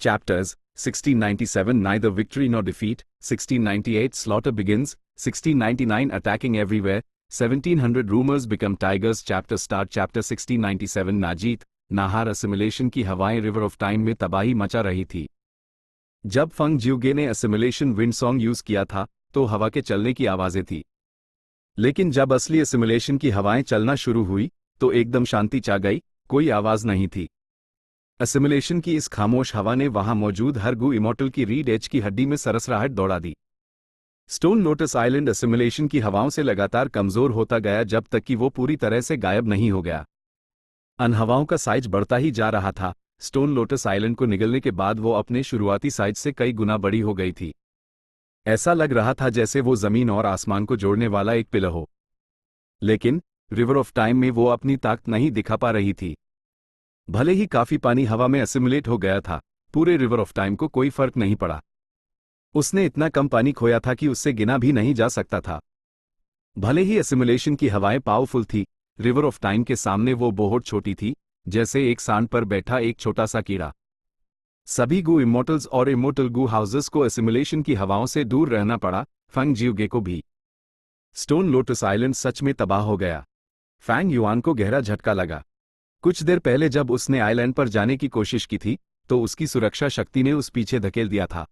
Chapters 1697 Neither victory nor defeat, 1698 Slaughter begins, 1699 Attacking everywhere, 1700 Rumors become tigers. Chapter start. Chapter 1697 नाजीत नाहार assimilation की हवाएं river of time में तबाही मचा रही थी। जब फंग जियोगे ने असिमिलेशन विंड सॉन्ग यूज किया था तो हवा के चलने की आवाजें थी, लेकिन जब असली असिमिलेशन की हवाएं चलना शुरू हुई तो एकदम शांति छा गई, कोई आवाज नहीं थी। असिमिलेशन की इस खामोश हवा ने वहां मौजूद हर गू इमॉर्टल की रीड एज की हड्डी में सरसराहट दौड़ा दी। स्टोन लोटस आइलैंड असिमिलेशन की हवाओं से लगातार कमजोर होता गया जब तक कि वो पूरी तरह से गायब नहीं हो गया। अन हवाओं का साइज बढ़ता ही जा रहा था। स्टोन लोटस आइलैंड को निगलने के बाद वो अपने शुरुआती साइज से कई गुना बड़ी हो गई थी। ऐसा लग रहा था जैसे वो जमीन और आसमान को जोड़ने वाला एक पिलर हो, लेकिन रिवर ऑफ टाइम में वो अपनी ताकत नहीं दिखा पा रही थी। भले ही काफी पानी हवा में असिमिलेट हो गया था, पूरे रिवर ऑफ टाइम को कोई फर्क नहीं पड़ा। उसने इतना कम पानी खोया था कि उससे गिना भी नहीं जा सकता था। भले ही असिमिलेशन की हवाएं पावरफुल थी, रिवर ऑफ टाइम के सामने वो बहुत छोटी थी, जैसे एक सांड पर बैठा एक छोटा सा कीड़ा। सभी गू इमॉर्टल्स और इमॉर्टल गू हाउसेस को असिमिलेशन की हवाओं से दूर रहना पड़ा, फंग जियोगे को भी। स्टोन लोटस आइलैंड सच में तबाह हो गया। फैंग युआन को गहरा झटका लगा। कुछ देर पहले जब उसने आइलैंड पर जाने की कोशिश की थी तो उसकी सुरक्षा शक्ति ने उस पीछे धकेल दिया था,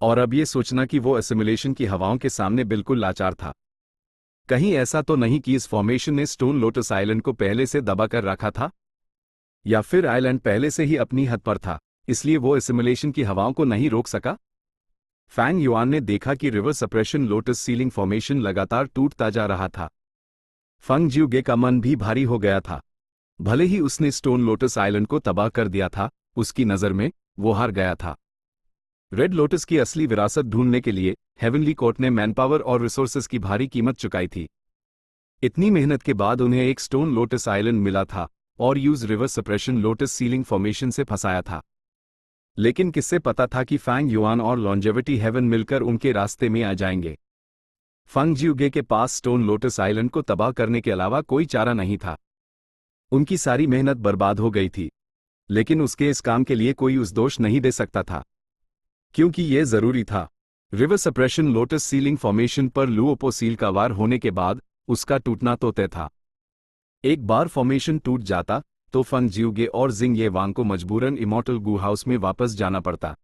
और अब ये सोचना कि वो असिमिलेशन की हवाओं के सामने बिल्कुल लाचार था। कहीं ऐसा तो नहीं कि इस फॉर्मेशन ने स्टोन लोटस आइलैंड को पहले से दबा कर रखा था, या फिर आइलैंड पहले से ही अपनी हद पर था, इसलिए वो असिमिलेशन की हवाओं को नहीं रोक सका। फैंग युआन ने देखा कि river suppression lotus ceiling formation लगातार टूटता जा रहा था। फंग जियोगे का मन भी भारी हो गया था। भले ही उसने स्टोन लोटस आइलैंड को तबाह कर दिया था, उसकी नज़र में वो हार गया था। रेड लोटस की असली विरासत ढूंढने के लिए हेवनली कोर्ट ने मैनपावर और रिसोर्सेज की भारी कीमत चुकाई थी। इतनी मेहनत के बाद उन्हें एक स्टोन लोटस आइलैंड मिला था और use river suppression lotus ceiling formation से फंसाया था। लेकिन किससे पता था कि फैंग युआन और लॉन्जेविटी हेवन मिलकर उनके रास्ते में आ जाएंगे। फंग जियोगे के पास स्टोन लोटस आइलैंड को तबाह करने के अलावा कोई चारा नहीं था। उनकी सारी मेहनत बर्बाद हो गई थी, लेकिन उसके इस काम के लिए कोई उस दोष नहीं दे सकता था, क्योंकि यह जरूरी था। River suppression lotus ceiling formation पर लुओपो सील का वार होने के बाद उसका टूटना तो तय था। एक बार फॉर्मेशन टूट जाता तो फंग जियोगे और जिंग ये वांग को मजबूरन इमॉर्टल गू हाउस में वापस जाना पड़ता।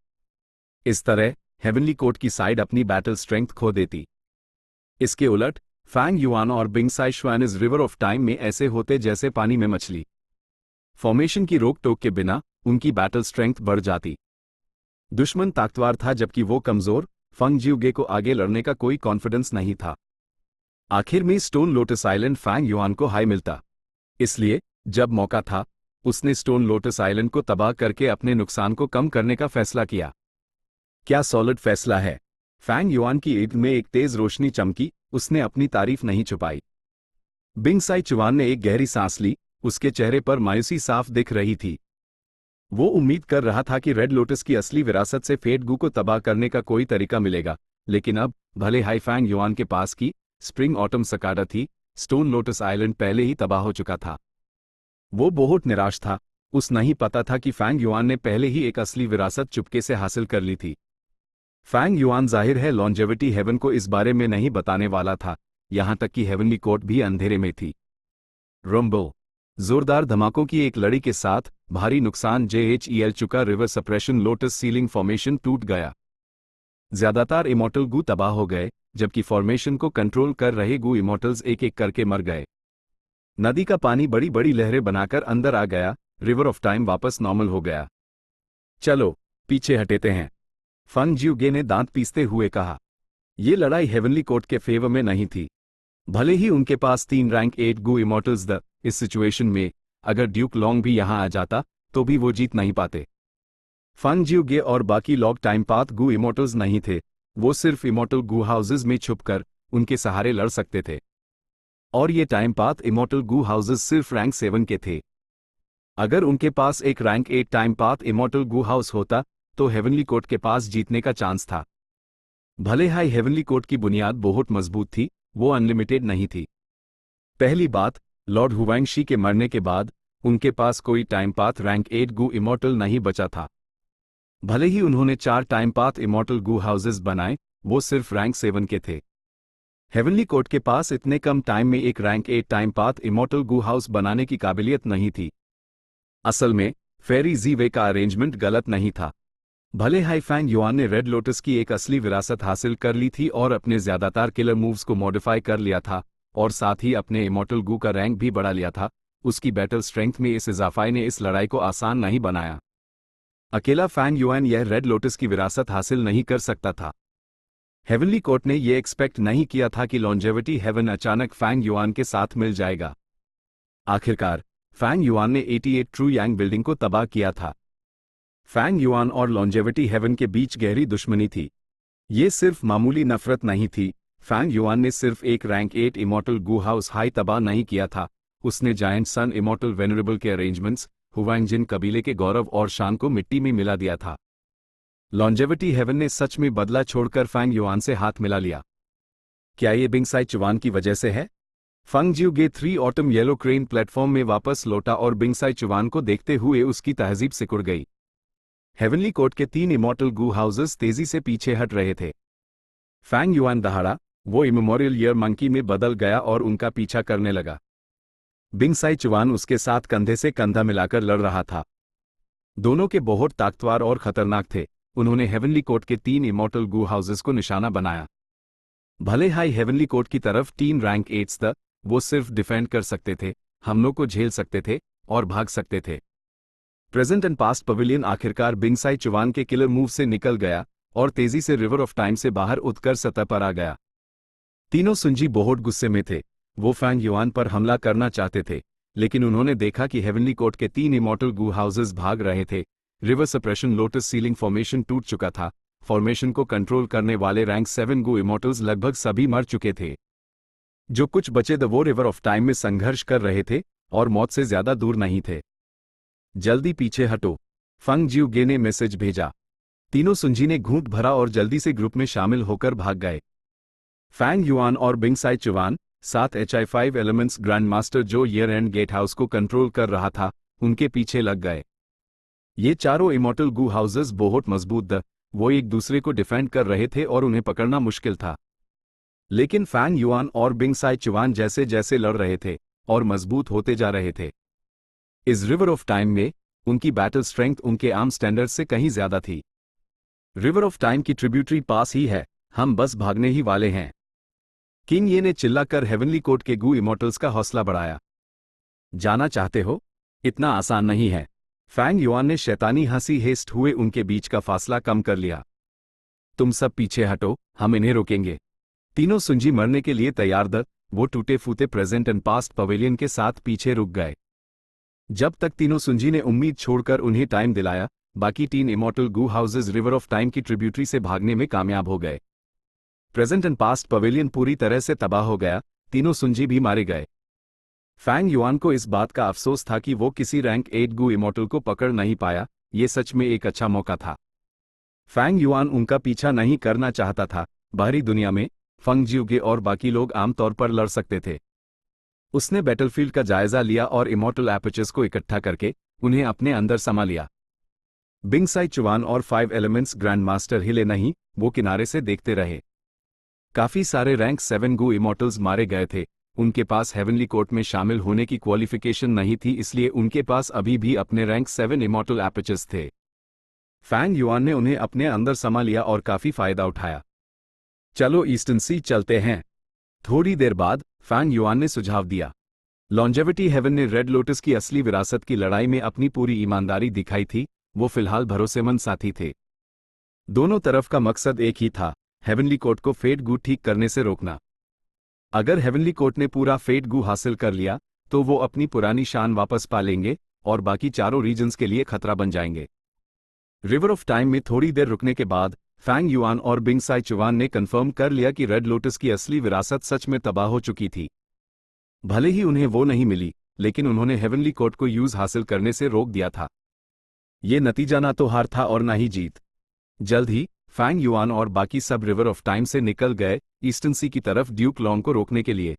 इस तरह हेवनली कोर्ट की साइड अपनी बैटल स्ट्रेंथ खो देती। इसके उलट फैंग युआन और बिंग साई शुआन इस रिवर ऑफ टाइम में ऐसे होते जैसे पानी में मछली। फॉर्मेशन की रोक टोक के बिना उनकी बैटल स्ट्रेंथ बढ़ जाती। दुश्मन ताकतवर था जबकि वो कमजोर। फंग जियोगे को आगे लड़ने का कोई कॉन्फिडेंस नहीं था। आखिर में stone lotus island Fang Yuan को हाई मिलता, इसलिए जब मौका था उसने स्टोन लोटस आइलैंड को तबाह करके अपने नुकसान को कम करने का फैसला किया। क्या सॉलिड फैसला है। फैंग युआन की ईद में एक तेज रोशनी चमकी, उसने अपनी तारीफ नहीं छुपाई। बिंग साई चुआन ने एक गहरी सांस ली, उसके चेहरे पर मायूसी साफ दिख रही थी। वो उम्मीद कर रहा था कि रेड लोटस की असली विरासत से फेट गू को तबाह करने का कोई तरीका मिलेगा, लेकिन अब भले हाई फैंग युआन के पास की स्प्रिंग ऑटम सकाडा थी, स्टोन लोटस आइलैंड पहले ही तबाह हो चुका था। वो बहुत निराश था। उस नहीं पता था कि फैंग युआन ने पहले ही एक असली विरासत चुपके से हासिल कर ली थी। फैंग युआन जाहिर है लॉन्जेविटी हेवन को इस बारे में नहीं बताने वाला था, यहां तक कि हेवनली कोर्ट भी अंधेरे में थी। रंबो जोरदार धमाकों की एक लड़ी के साथ भारी नुकसान जेएचईएल चुका river suppression lotus ceiling formation टूट गया। ज्यादातर इमॉर्टल गू तबाह हो गए, जबकि फॉर्मेशन को कंट्रोल कर रहे गू इमॉर्टल्स एक एक करके मर गए। नदी का पानी बड़ी बड़ी लहरें बनाकर अंदर आ गया। रिवर ऑफ टाइम वापस नॉर्मल हो गया। चलो पीछे हटेते हैं, फंग जियोगे ने दांत पीसते हुए कहा। यह लड़ाई हेवनली कोर्ट के फेवर में नहीं थी। भले ही उनके पास 3 रैंक 8 गू इमॉर्टल्स द इस सिचुएशन में अगर ड्यूक लॉन्ग भी यहां आ जाता तो भी वो जीत नहीं पाते। फंग जियोगे और बाकी लॉग टाइम पाथ गू इमॉर्टल्स नहीं थे, वो सिर्फ इमॉर्टल गू हाउसेज में छुपकर उनके सहारे लड़ सकते थे, और ये टाइम पाथ इमॉर्टल गू हाउसेज सिर्फ रैंक 7 के थे। अगर उनके पास एक रैंक 8 टाइम पाथ इमॉर्टल गू हाउस होता तो हेवनली कोर्ट के पास जीतने का चांस था। भले हाई हेवनली कोर्ट की बुनियाद बहुत मजबूत थी, वो अनलिमिटेड नहीं थी। पहली बात, लॉर्ड हुवांगशी के मरने के बाद उनके पास कोई time path rank 8 Gu immortal नहीं बचा था। भले ही उन्होंने 4 time path immortal Gu houses बनाए, वो सिर्फ रैंक 7 के थे। हेवनली कोर्ट के पास इतने कम टाइम में एक रैंक 8 टाइम पाथ इमॉर्टल गू हाउस बनाने की काबिलियत नहीं थी। असल में फेरी जी वे का अरेंजमेंट गलत नहीं था। भले हाई फैंग युआन ने रेड लोटस की एक असली विरासत हासिल कर ली थी और अपने ज्यादातर किलर मूव्स को मॉडिफाई कर लिया था और साथ ही अपने इमॉर्टल गू का रैंक भी बढ़ा लिया था, उसकी बैटल स्ट्रेंथ में इस इजाफे ने इस लड़ाई को आसान नहीं बनाया। अकेला फैंग युआन यह रेड लोटस की विरासत हासिल नहीं कर सकता था। हेवनली कोर्ट ने यह एक्सपेक्ट नहीं किया था कि लॉन्जेविटी हेवन अचानक फैंग युआन के साथ मिल जाएगा। आखिरकार फैंग युआन ने 88 ट्रू यांग बिल्डिंग को तबाह किया था। फैंग युआन और लॉन्जेविटी हेवन के बीच गहरी दुश्मनी थी। ये सिर्फ मामूली नफरत नहीं थी। फैंग युआन ने सिर्फ एक रैंक 8 इमॉर्टल गू हाउस हाई तबाह नहीं किया था, उसने जायंट सन इमॉर्टल वेनरेबल के अरेंजमेंट्स हुवांगजिन कबीले के गौरव और शान को मिट्टी में मिला दिया था। लॉन्जेविटी हेवन ने सच में बदला छोड़कर फैंग युआन से हाथ मिला लिया। क्या ये बिंगसाई चुवान की वजह से है? फंग जिऊ गे 3 ऑटम येलो क्रेन प्लेटफॉर्म में वापस लौटा और बिंगसाई चुवान को देखते हुए उसकी तहजीब सिकुड़ गई। हेवनली कोर्ट के 3 इमॉर्टल गू हाउसेस तेजी से पीछे हट रहे थे। फैंग युआन दहाड़ा, वो इमेमोरियल ईयर मंकी में बदल गया और उनका पीछा करने लगा। बिंगसाई चुवान उसके साथ कंधे से कंधा मिलाकर लड़ रहा था। दोनों के बहुत ताकतवर और खतरनाक थे। उन्होंने हेवनली कोर्ट के 3 इमॉर्टल गू हाउसेस को निशाना बनाया। भले हाई हेवनली कोर्ट की तरफ 3 रैंक 8s था, वो सिर्फ डिफेंड कर सकते थे, हमलों को झेल सकते थे और भाग सकते थे। प्रेजेंट एंड पास्ट पवेलियन आखिरकार बिंगसाई चुवान के किलर मूव से निकल गया और तेजी से रिवर ऑफ टाइम से बाहर उठकर सतह पर आ गया। तीनों सुंजी बहुत गुस्से में थे। वो फैंग युआन पर हमला करना चाहते थे, लेकिन उन्होंने देखा कि हेवनली कोर्ट के 3 इमॉर्टल गू हाउसेस भाग रहे थे। River suppression lotus ceiling formation टूट चुका था। फॉर्मेशन को कंट्रोल करने वाले रैंक 7 गू इमॉर्टल्स लगभग सभी मर चुके थे। जो कुछ बचे द वो रिवर ऑफ टाइम में संघर्ष कर रहे थे और मौत से ज्यादा दूर नहीं थे। जल्दी पीछे हटो, फंग जिऊ गे ने मैसेज भेजा। तीनों सुंजी ने घूंट भरा और जल्दी से ग्रुप में शामिल होकर भाग गए। फैंग युआन और बिंगसाई चुवान, साथ HI5 एलिमेंट्स ग्रैंड मास्टर जो ईयर एंड गेट हाउस को कंट्रोल कर रहा था, उनके पीछे लग गए। ये चारों इमॉर्टल गू हाउसेस बहुत मजबूत थे, वो एक दूसरे को डिफेंड कर रहे थे और उन्हें पकड़ना मुश्किल था। लेकिन फैंग युआन और बिंगसाई चुवान जैसे जैसे लड़ रहे थे और मजबूत होते जा रहे थे। इस रिवर ऑफ टाइम में उनकी बैटल स्ट्रेंथ उनके आम स्टैंडर्ड से कहीं ज्यादा थी। रिवर ऑफ टाइम की ट्रिब्यूटरी पास ही है, हम बस भागने ही वाले हैं। किंग ये ने चिल्लाकर हेवनली कोर्ट के गू इमॉर्टल्स का हौसला बढ़ाया। जाना चाहते हो? इतना आसान नहीं है। फैंग युआन ने शैतानी हंसी हेस्ट हुए उनके बीच का फासला कम कर लिया। तुम सब पीछे हटो, हम इन्हें रोकेंगे। तीनों सुंजी मरने के लिए तैयार द वो टूटे फूटे प्रेजेंट एंड पास्ट पवेलियन के साथ पीछे रुक गए। जब तक तीनों सुंजी ने उम्मीद छोड़कर उन्हें टाइम दिलाया, बाकी 3 immortal Gu houses river of time की ट्रिब्यूटरी से भागने में कामयाब हो गए। प्रेजेंट एंड पास्ट पवेलियन पूरी तरह से तबाह हो गया, तीनों सुंजी भी मारे गए। फैंग युआन को इस बात का अफसोस था कि वो किसी रैंक 8 गू इमॉर्टल को पकड़ नहीं पाया। ये सच में एक अच्छा मौका था। फैंग युआन उनका पीछा नहीं करना चाहता था। बाहरी दुनिया में फंग जिऊ और बाकी लोग आमतौर पर लड़ सकते थे। उसने बैटलफील्ड का जायजा लिया और इमॉर्टल एपर्चर्स को इकट्ठा करके उन्हें अपने अंदर समा लिया। बिंगसाई चुवान और 5 एलिमेंट्स ग्रैंड मास्टर हिले नहीं, वो किनारे से देखते रहे। काफी सारे रैंक 7 गू इमॉर्टल्स मारे गए थे। उनके पास हेवनली कोर्ट में शामिल होने की क्वालिफिकेशन नहीं थी, इसलिए उनके पास अभी भी अपने रैंक 7 इमॉर्टल एपर्चर्स थे। फैंग युआन ने उन्हें अपने अंदर समा लिया और काफी फायदा उठाया। चलो ईस्टर्न सी चलते हैं। थोड़ी देर बाद फैंग युआन ने सुझाव दिया। लॉन्जेविटी हेवन ने रेड लोटस की असली विरासत की लड़ाई में अपनी पूरी ईमानदारी दिखाई थी। वो फिलहाल भरोसेमंद साथी थे। दोनों तरफ का मकसद एक ही था, हेवनली कोर्ट को फेट गू ठीक करने से रोकना। अगर हेवनली कोर्ट ने पूरा फेट गू हासिल कर लिया तो वो अपनी पुरानी शान वापस पा लेंगे और बाकी चारों रीजन्स के लिए खतरा बन जाएंगे। रिवर ऑफ टाइम में थोड़ी देर रुकने के बाद फैंग युआन और बिंगसाई चुवान ने कंफर्म कर लिया कि रेड लोटस की असली विरासत सच में तबाह हो चुकी थी। भले ही उन्हें वो नहीं मिली, लेकिन उन्होंने हेवनली कोर्ट को यूज हासिल करने से रोक दिया था। ये नतीजा ना तो हार था और ना ही जीत। जल्द ही फैंग युआन और बाकी सब रिवर ऑफ टाइम से निकल गए ईस्टर्न सी की तरफ ड्यूक लॉन्ग को रोकने के लिए।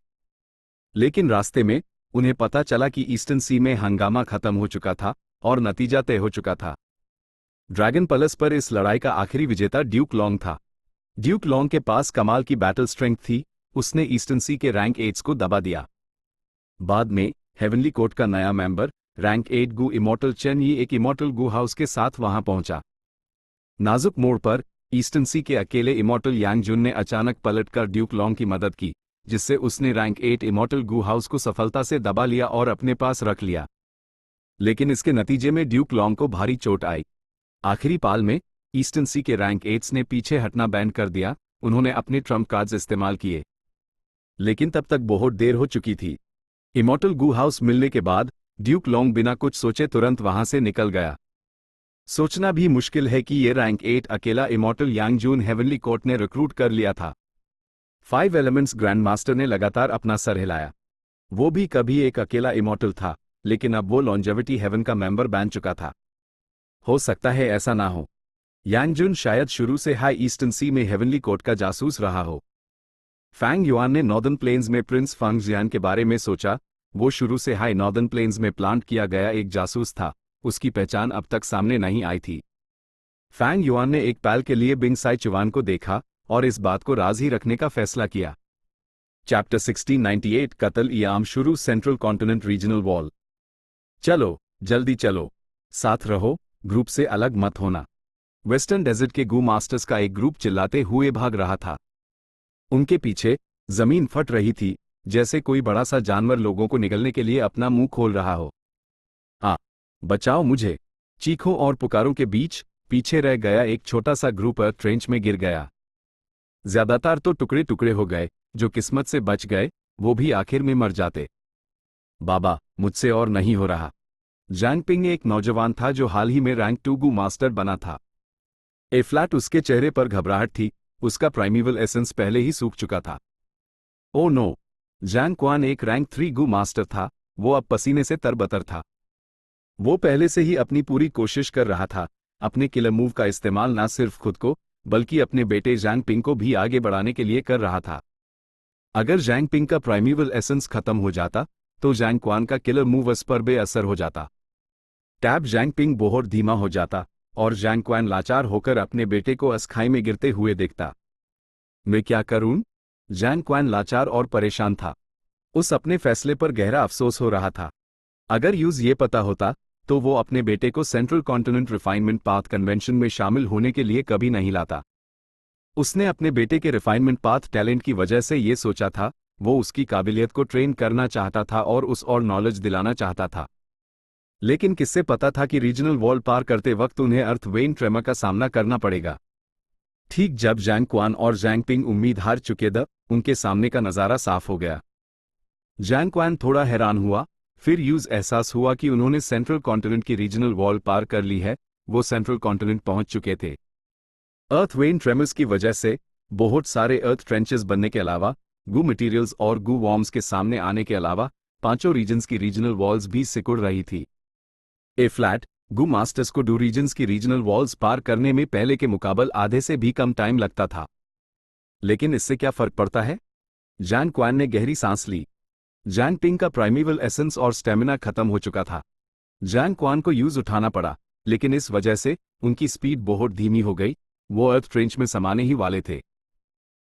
लेकिन रास्ते में उन्हें पता चला कि ईस्टर्न सी में हंगामा खत्म हो चुका था और नतीजा तय हो चुका था। ड्रैगन प्लस पर इस लड़ाई का आखिरी विजेता ड्यूक लॉन्ग था। ड्यूक लॉन्ग के पास कमाल की बैटल स्ट्रेंथ थी, उसने ईस्टर्न सी के रैंक 8 को दबा दिया। बाद में हेवनली कोर्ट का नया member rank 8 Gu immortal chain ये एक इमॉर्टल गू हाउस के साथ वहां पहुंचा। नाजुक मोड़ पर ईस्टर्न सी के अकेले इमॉर्टल यांग जुन ने अचानक पलटकर ड्यूक लॉन्ग की मदद की, जिससे उसने रैंक 8 इमॉर्टल गू हाउस को सफलता से दबा लिया और अपने पास रख लिया। लेकिन इसके नतीजे में ड्यूक लॉन्ग को भारी चोट आई। आखिरी पाल में ईस्टर्न सी के रैंक 8 ने पीछे हटना बैन कर दिया, उन्होंने अपने ट्रम्प कार्ड्स इस्तेमाल किए। लेकिन तब तक बहुत देर हो चुकी थी। इमॉर्टल गू हाउस मिलने के बाद ड्यूक लॉन्ग बिना कुछ सोचे तुरंत वहां से निकल गया। सोचना भी मुश्किल है कि ये रैंक 8 अकेला इमॉर्टल यांग जून हेवनली कोर्ट ने रिक्रूट कर लिया था। 5 एलिमेंट्स ग्रैंड मास्टर ने लगातार अपना सर हिलाया। वो भी कभी एक अकेला इमॉर्टल था, लेकिन अब वो लॉन्जेविटी हेवन का मेंबर बन चुका था। हो सकता है ऐसा ना हो। यांग जुन शायद शुरू से हाई ईस्टर्न सी में हेवनली कोर्ट का जासूस रहा हो। फैंग युआन ने नॉर्दर्न प्लेन्स में प्रिंस फंग जियान के बारे में सोचा। वो शुरू से हाई नॉर्दर्न प्लेन्स में प्लांट किया गया एक जासूस था, उसकी पहचान अब तक सामने नहीं आई थी। फैंग युआन ने एक पल के लिए बिंग साई चुआन को देखा और इस बात को राज ही रखने का फैसला किया। चैप्टर 1698 कत्ल इयाम शुरू सेंट्रल कॉन्टिनेंट रीजनल वॉल। चलो जल्दी चलो, साथ रहो, ग्रुप से अलग मत होना। वेस्टर्न डेजर्ट के गू मास्टर्स का एक ग्रुप चिल्लाते हुए भाग रहा था। उनके पीछे जमीन फट रही थी, जैसे कोई बड़ा सा जानवर लोगों को निगलने के लिए अपना मुंह खोल रहा हो। बचाओ मुझे, चीखों और पुकारों के बीच पीछे रह गया एक छोटा सा ग्रुप ट्रेंच में गिर गया। ज्यादातर तो टुकड़े टुकड़े हो गए, जो किस्मत से बच गए वो भी आखिर में मर जाते। बाबा, मुझसे और नहीं हो रहा। जैंग पिंग एक नौजवान था जो हाल ही में रैंक 2 गू मास्टर बना था। ए फ्लैट उसके चेहरे पर घबराहट थी, उसका प्राइमेवल एसेंस पहले ही सूख चुका था। ओ नो, जैंग क्वान एक रैंक 3 गू मास्टर था, वो अब पसीने से तरबतर था। वो पहले से ही अपनी पूरी कोशिश कर रहा था, अपने किलर मूव का इस्तेमाल न सिर्फ खुद को बल्कि अपने बेटे जैंग पिंग को भी आगे बढ़ाने के लिए कर रहा था। अगर जैंग पिंग का प्राइमेवल एसेंस खत्म हो जाता तो जैंग क्वान का किलर मूव उस पर बेअसर हो जाता। टैब जैंग पिंग बहुत धीमा हो जाता और जैंग क्वान लाचार होकर अपने बेटे को अस्खाई में गिरते हुए देखता। मैं क्या करूं? जैंग क्वान लाचार और परेशान था। उस अपने फैसले पर गहरा अफसोस हो रहा था। अगर यूज ये पता होता तो वो अपने बेटे को central continent refinement path convention में शामिल होने के लिए कभी नहीं लाता। उसने अपने बेटे के रिफाइनमेंट पाथ टैलेंट की वजह से ये सोचा था, वो उसकी काबिलियत को ट्रेन करना चाहता था और उस और नॉलेज दिलाना चाहता था। लेकिन किससे पता था कि रीजनल वॉल पार करते वक्त उन्हें अर्थवेन ट्रेमा का सामना करना पड़ेगा। ठीक जब जैंग क्वान और जैंग पिंग उम्मीद हार चुके थे, उनके सामने का नज़ारा साफ हो गया। जैंग क्वान थोड़ा हैरान हुआ, फिर यूज एहसास हुआ कि उन्होंने सेंट्रल कॉन्टिनेंट की रीजनल वॉल पार कर ली है, वो सेंट्रल कॉन्टिनेंट पहुंच चुके थे। अर्थवेन ट्रेमर्स की वजह से बहुत सारे अर्थ ट्रेंचेस बनने के अलावा गू मटेरियल्स और गू वॉर्म्स के सामने आने के अलावा पांचों रीजन्स की रीजनल वॉल्स भी सिकुड़ रही थी। ए फ्लैट गू मास्टर्स को 2 रीजन्स की रीजनल वॉल्स पार करने में पहले के मुकाबले आधे से भी कम टाइम लगता था। लेकिन इससे क्या फर्क पड़ता है? जैंग क्वान ने गहरी सांस ली। जैंग पिंग का प्राइमेवल एसेंस और स्टेमिना खत्म हो चुका था। जैंग क्वान को यूज उठाना पड़ा, लेकिन इस वजह से उनकी स्पीड बहुत धीमी हो गई, वो अर्थ ट्रेंच में समाने ही वाले थे।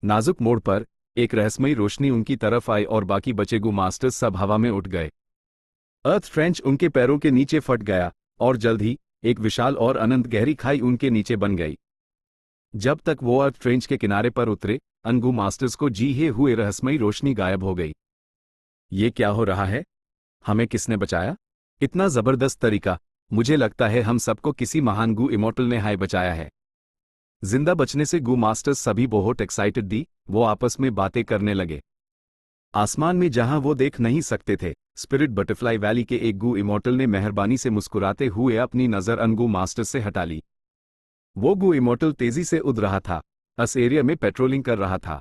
नाजुक मोड़ पर एक रहस्यमयी रोशनी उनकी तरफ आई और बाकी बचे गू मास्टर्स सब हवा में उठ गए। अर्थ ट्रेंच उनके पैरों के नीचे फट गया और जल्द ही एक विशाल और अनंत गहरी खाई उनके नीचे बन गई। जब तक वो अर्थ ट्रेंच के किनारे पर उतरे, गू मास्टर्स को जीहे हुए रहस्यमयी रोशनी गायब हो गई। ये क्या हो रहा है? हमें किसने बचाया? इतना जबरदस्त तरीका, मुझे लगता है हम सबको किसी महान गू इमॉर्टल ने हाय बचाया है। जिंदा बचने से गू मास्टर्स सभी बहुत एक्साइटेड थी, वो आपस में बातें करने लगे। आसमान में जहां वो देख नहीं सकते थे, स्पिरिट बटरफ्लाई वैली के एक गू इमॉर्टल ने मेहरबानी से मुस्कुराते हुए अपनी नजर गू मास्टर्स से हटा ली। वो गू इमॉर्टल तेजी से उड़ रहा था, इस एरिया में पेट्रोलिंग कर रहा था।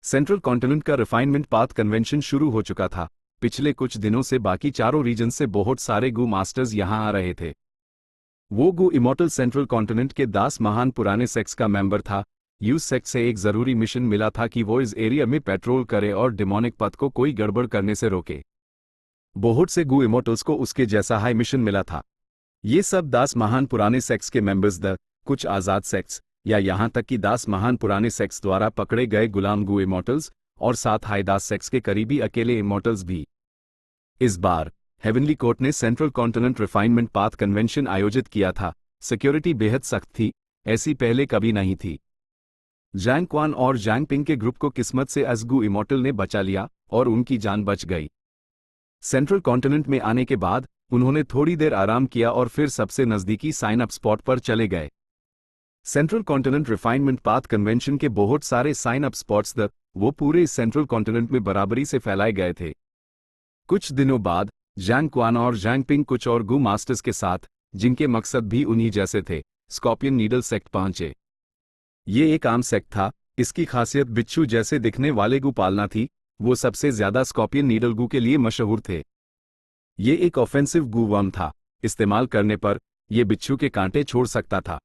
सेंट्रल कॉन्टिनेंट का रिफाइनमेंट पाथ कन्वेंशन शुरू हो चुका था। पिछले कुछ दिनों से बाकी चारों रीजन से बहुत सारे गू मास्टर्स यहां आ रहे थे। वो गू इमॉर्टल सेंट्रल कॉन्टिनेंट के 10 महान पुराने सेक्स का मेंबर था। यूज सेक्स से एक जरूरी मिशन मिला था कि वो इस एरिया में पेट्रोल करे और डिमोनिक पथ को कोई गड़बड़ करने से रोके। बहुत से गू इमॉर्टल्स को उसके जैसा हाई मिशन मिला था। ये सब 10 महान पुराने सेक्स के मेंबर्स द कुछ आज़ाद सेक्स या यहाँ तक कि 10 महान पुराने सेक्स द्वारा पकड़े गए गुलाम गू इमॉर्टल्स और 7 हाईदास सेक्स के करीबी अकेले इमॉर्टल्स भी। इस बार हेवनली कोर्ट ने central continent refinement path convention आयोजित किया था। सिक्योरिटी बेहद सख्त थी, ऐसी पहले कभी नहीं थी। जैंग क्वान और जैंग पिंग के ग्रुप को किस्मत से असगू इमॉर्टल ने बचा लिया और उनकी जान बच गई। सेंट्रल कॉन्टिनेंट में आने के बाद उन्होंने थोड़ी देर आराम किया और फिर सबसे नज़दीकी साइन अप स्पॉट पर चले गए। Central continent refinement path convention के बहुत सारे साइन अप स्पॉट्स वो पूरे सेंट्रल कॉन्टिनेंट में बराबरी से फैलाए गए थे। कुछ दिनों बाद जैंग क्वान और जैंग पिंग कुछ और गू मास्टर्स के साथ, जिनके मकसद भी उन्हीं जैसे थे, स्कॉर्पियन नीडल सेक्ट पहुंचे। ये एक आम सेक्ट था। इसकी खासियत बिच्छू जैसे दिखने वाले गू पालना थी। वो सबसे ज्यादा स्कॉर्पियन नीडल गू के लिए मशहूर थे। ये एक ऑफेंसिव गू वर्म था। इस्तेमाल करने पर यह बिच्छू के कांटे छोड़ सकता था।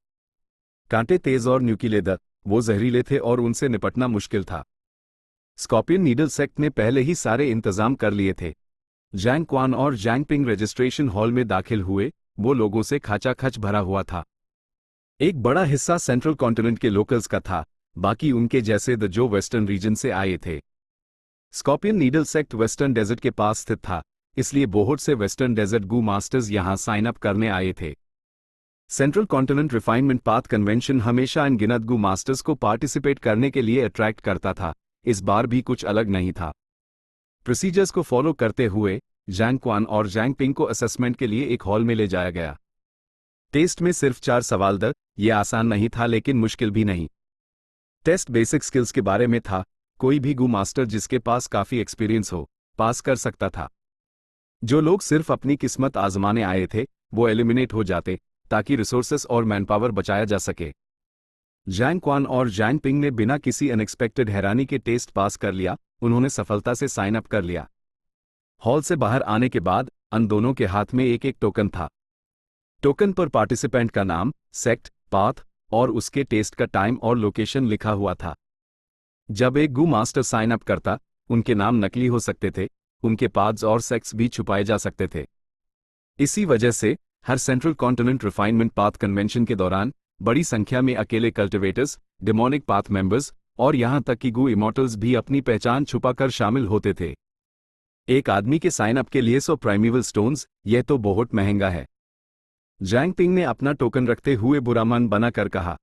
कांटे तेज और न्यूकीले वो जहरीले थे और उनसे निपटना मुश्किल था। स्कॉर्पियन नीडल सेक्ट ने पहले ही सारे इंतजाम कर लिए थे। जैंग क्वान और जैंग पिंग रजिस्ट्रेशन हॉल में दाखिल हुए। वो लोगों से खचाखच भरा हुआ था। एक बड़ा हिस्सा सेंट्रल कॉन्टिनेंट के लोकल्स का था, बाकी उनके जैसे जो वेस्टर्न रीजन से आए थे। Scorpion needle sect western desert के पास स्थित था, इसलिए बहुत से वेस्टर्न डेजर्ट गू मास्टर्स यहां साइन अप करने आए थे। Central continent refinement path convention हमेशा अनगिनत गू मास्टर्स को पार्टिसिपेट करने के लिए अट्रैक्ट करता था। इस बार भी कुछ अलग नहीं था। प्रोसीजर्स को फॉलो करते हुए जैंग क्वान और जैंग पिंग को असेसमेंट के लिए एक हॉल में ले जाया गया। टेस्ट में सिर्फ 4 सवाल ये आसान नहीं था लेकिन मुश्किल भी नहीं। टेस्ट बेसिक स्किल्स के बारे में था। कोई भी गू मास्टर जिसके पास काफी एक्सपीरियंस हो, पास कर सकता था। जो लोग सिर्फ अपनी किस्मत आजमाने आए थे, वो एलिमिनेट हो जाते ताकि रिसोर्सेस और मैनपावर बचाया जा सके। जैंग क्वान और जैंग पिंग ने बिना किसी अनएक्सपेक्टेड हैरानी के टेस्ट पास कर लिया। उन्होंने सफलता से साइन अप कर लिया। हॉल से बाहर आने के बाद उन दोनों के हाथ में एक एक टोकन था। टोकन पर पार्टिसिपेंट का नाम, सेक्ट, पाथ और उसके टेस्ट का टाइम और लोकेशन लिखा हुआ था। जब एक गू मास्टर साइन अप करता, उनके नाम नकली हो सकते थे, उनके पाथ्स और सेक्ट्स भी छुपाए जा सकते थे। इसी वजह से हर central continent refinement path convention के दौरान बड़ी संख्या में अकेले कल्टिवेटर्स, डेमोनिक पाथ मेंबर्स और यहां तक कि गू इमॉर्टल्स भी अपनी पहचान छुपाकर शामिल होते थे। एक आदमी के साइन अप के लिए 100 प्राइमेवल स्टोन्स, यह तो बहुत महंगा है। जैंग पिंग ने अपना टोकन रखते हुए बुरा मन बनाकर कहा,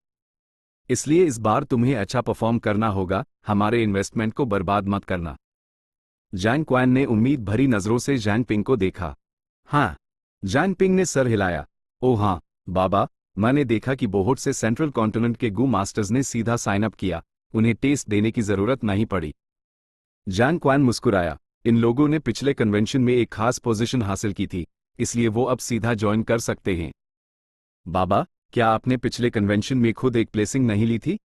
इसलिए इस बार तुम्हें अच्छा परफॉर्म करना होगा, हमारे इन्वेस्टमेंट को बर्बाद मत करना। जैंग क्वान ने उम्मीद भरी नजरों से जैंग पिंग को देखा। हाँ, जैंग पिंग ने सर हिलाया। ओह हाँ बाबा, मैंने देखा कि बहुत से सेंट्रल कॉन्टिनेंट के गू मास्टर्स ने सीधा साइन अप किया, उन्हें टेस्ट देने की जरूरत नहीं पड़ी। जैंग क्वान मुस्कुराया। इन लोगों ने पिछले कन्वेंशन में एक खास पोजीशन हासिल की थी, इसलिए वो अब सीधा ज्वाइन कर सकते हैं। बाबा, क्या आपने पिछले कन्वेंशन में खुद एक प्लेसिंग नहीं ली थी?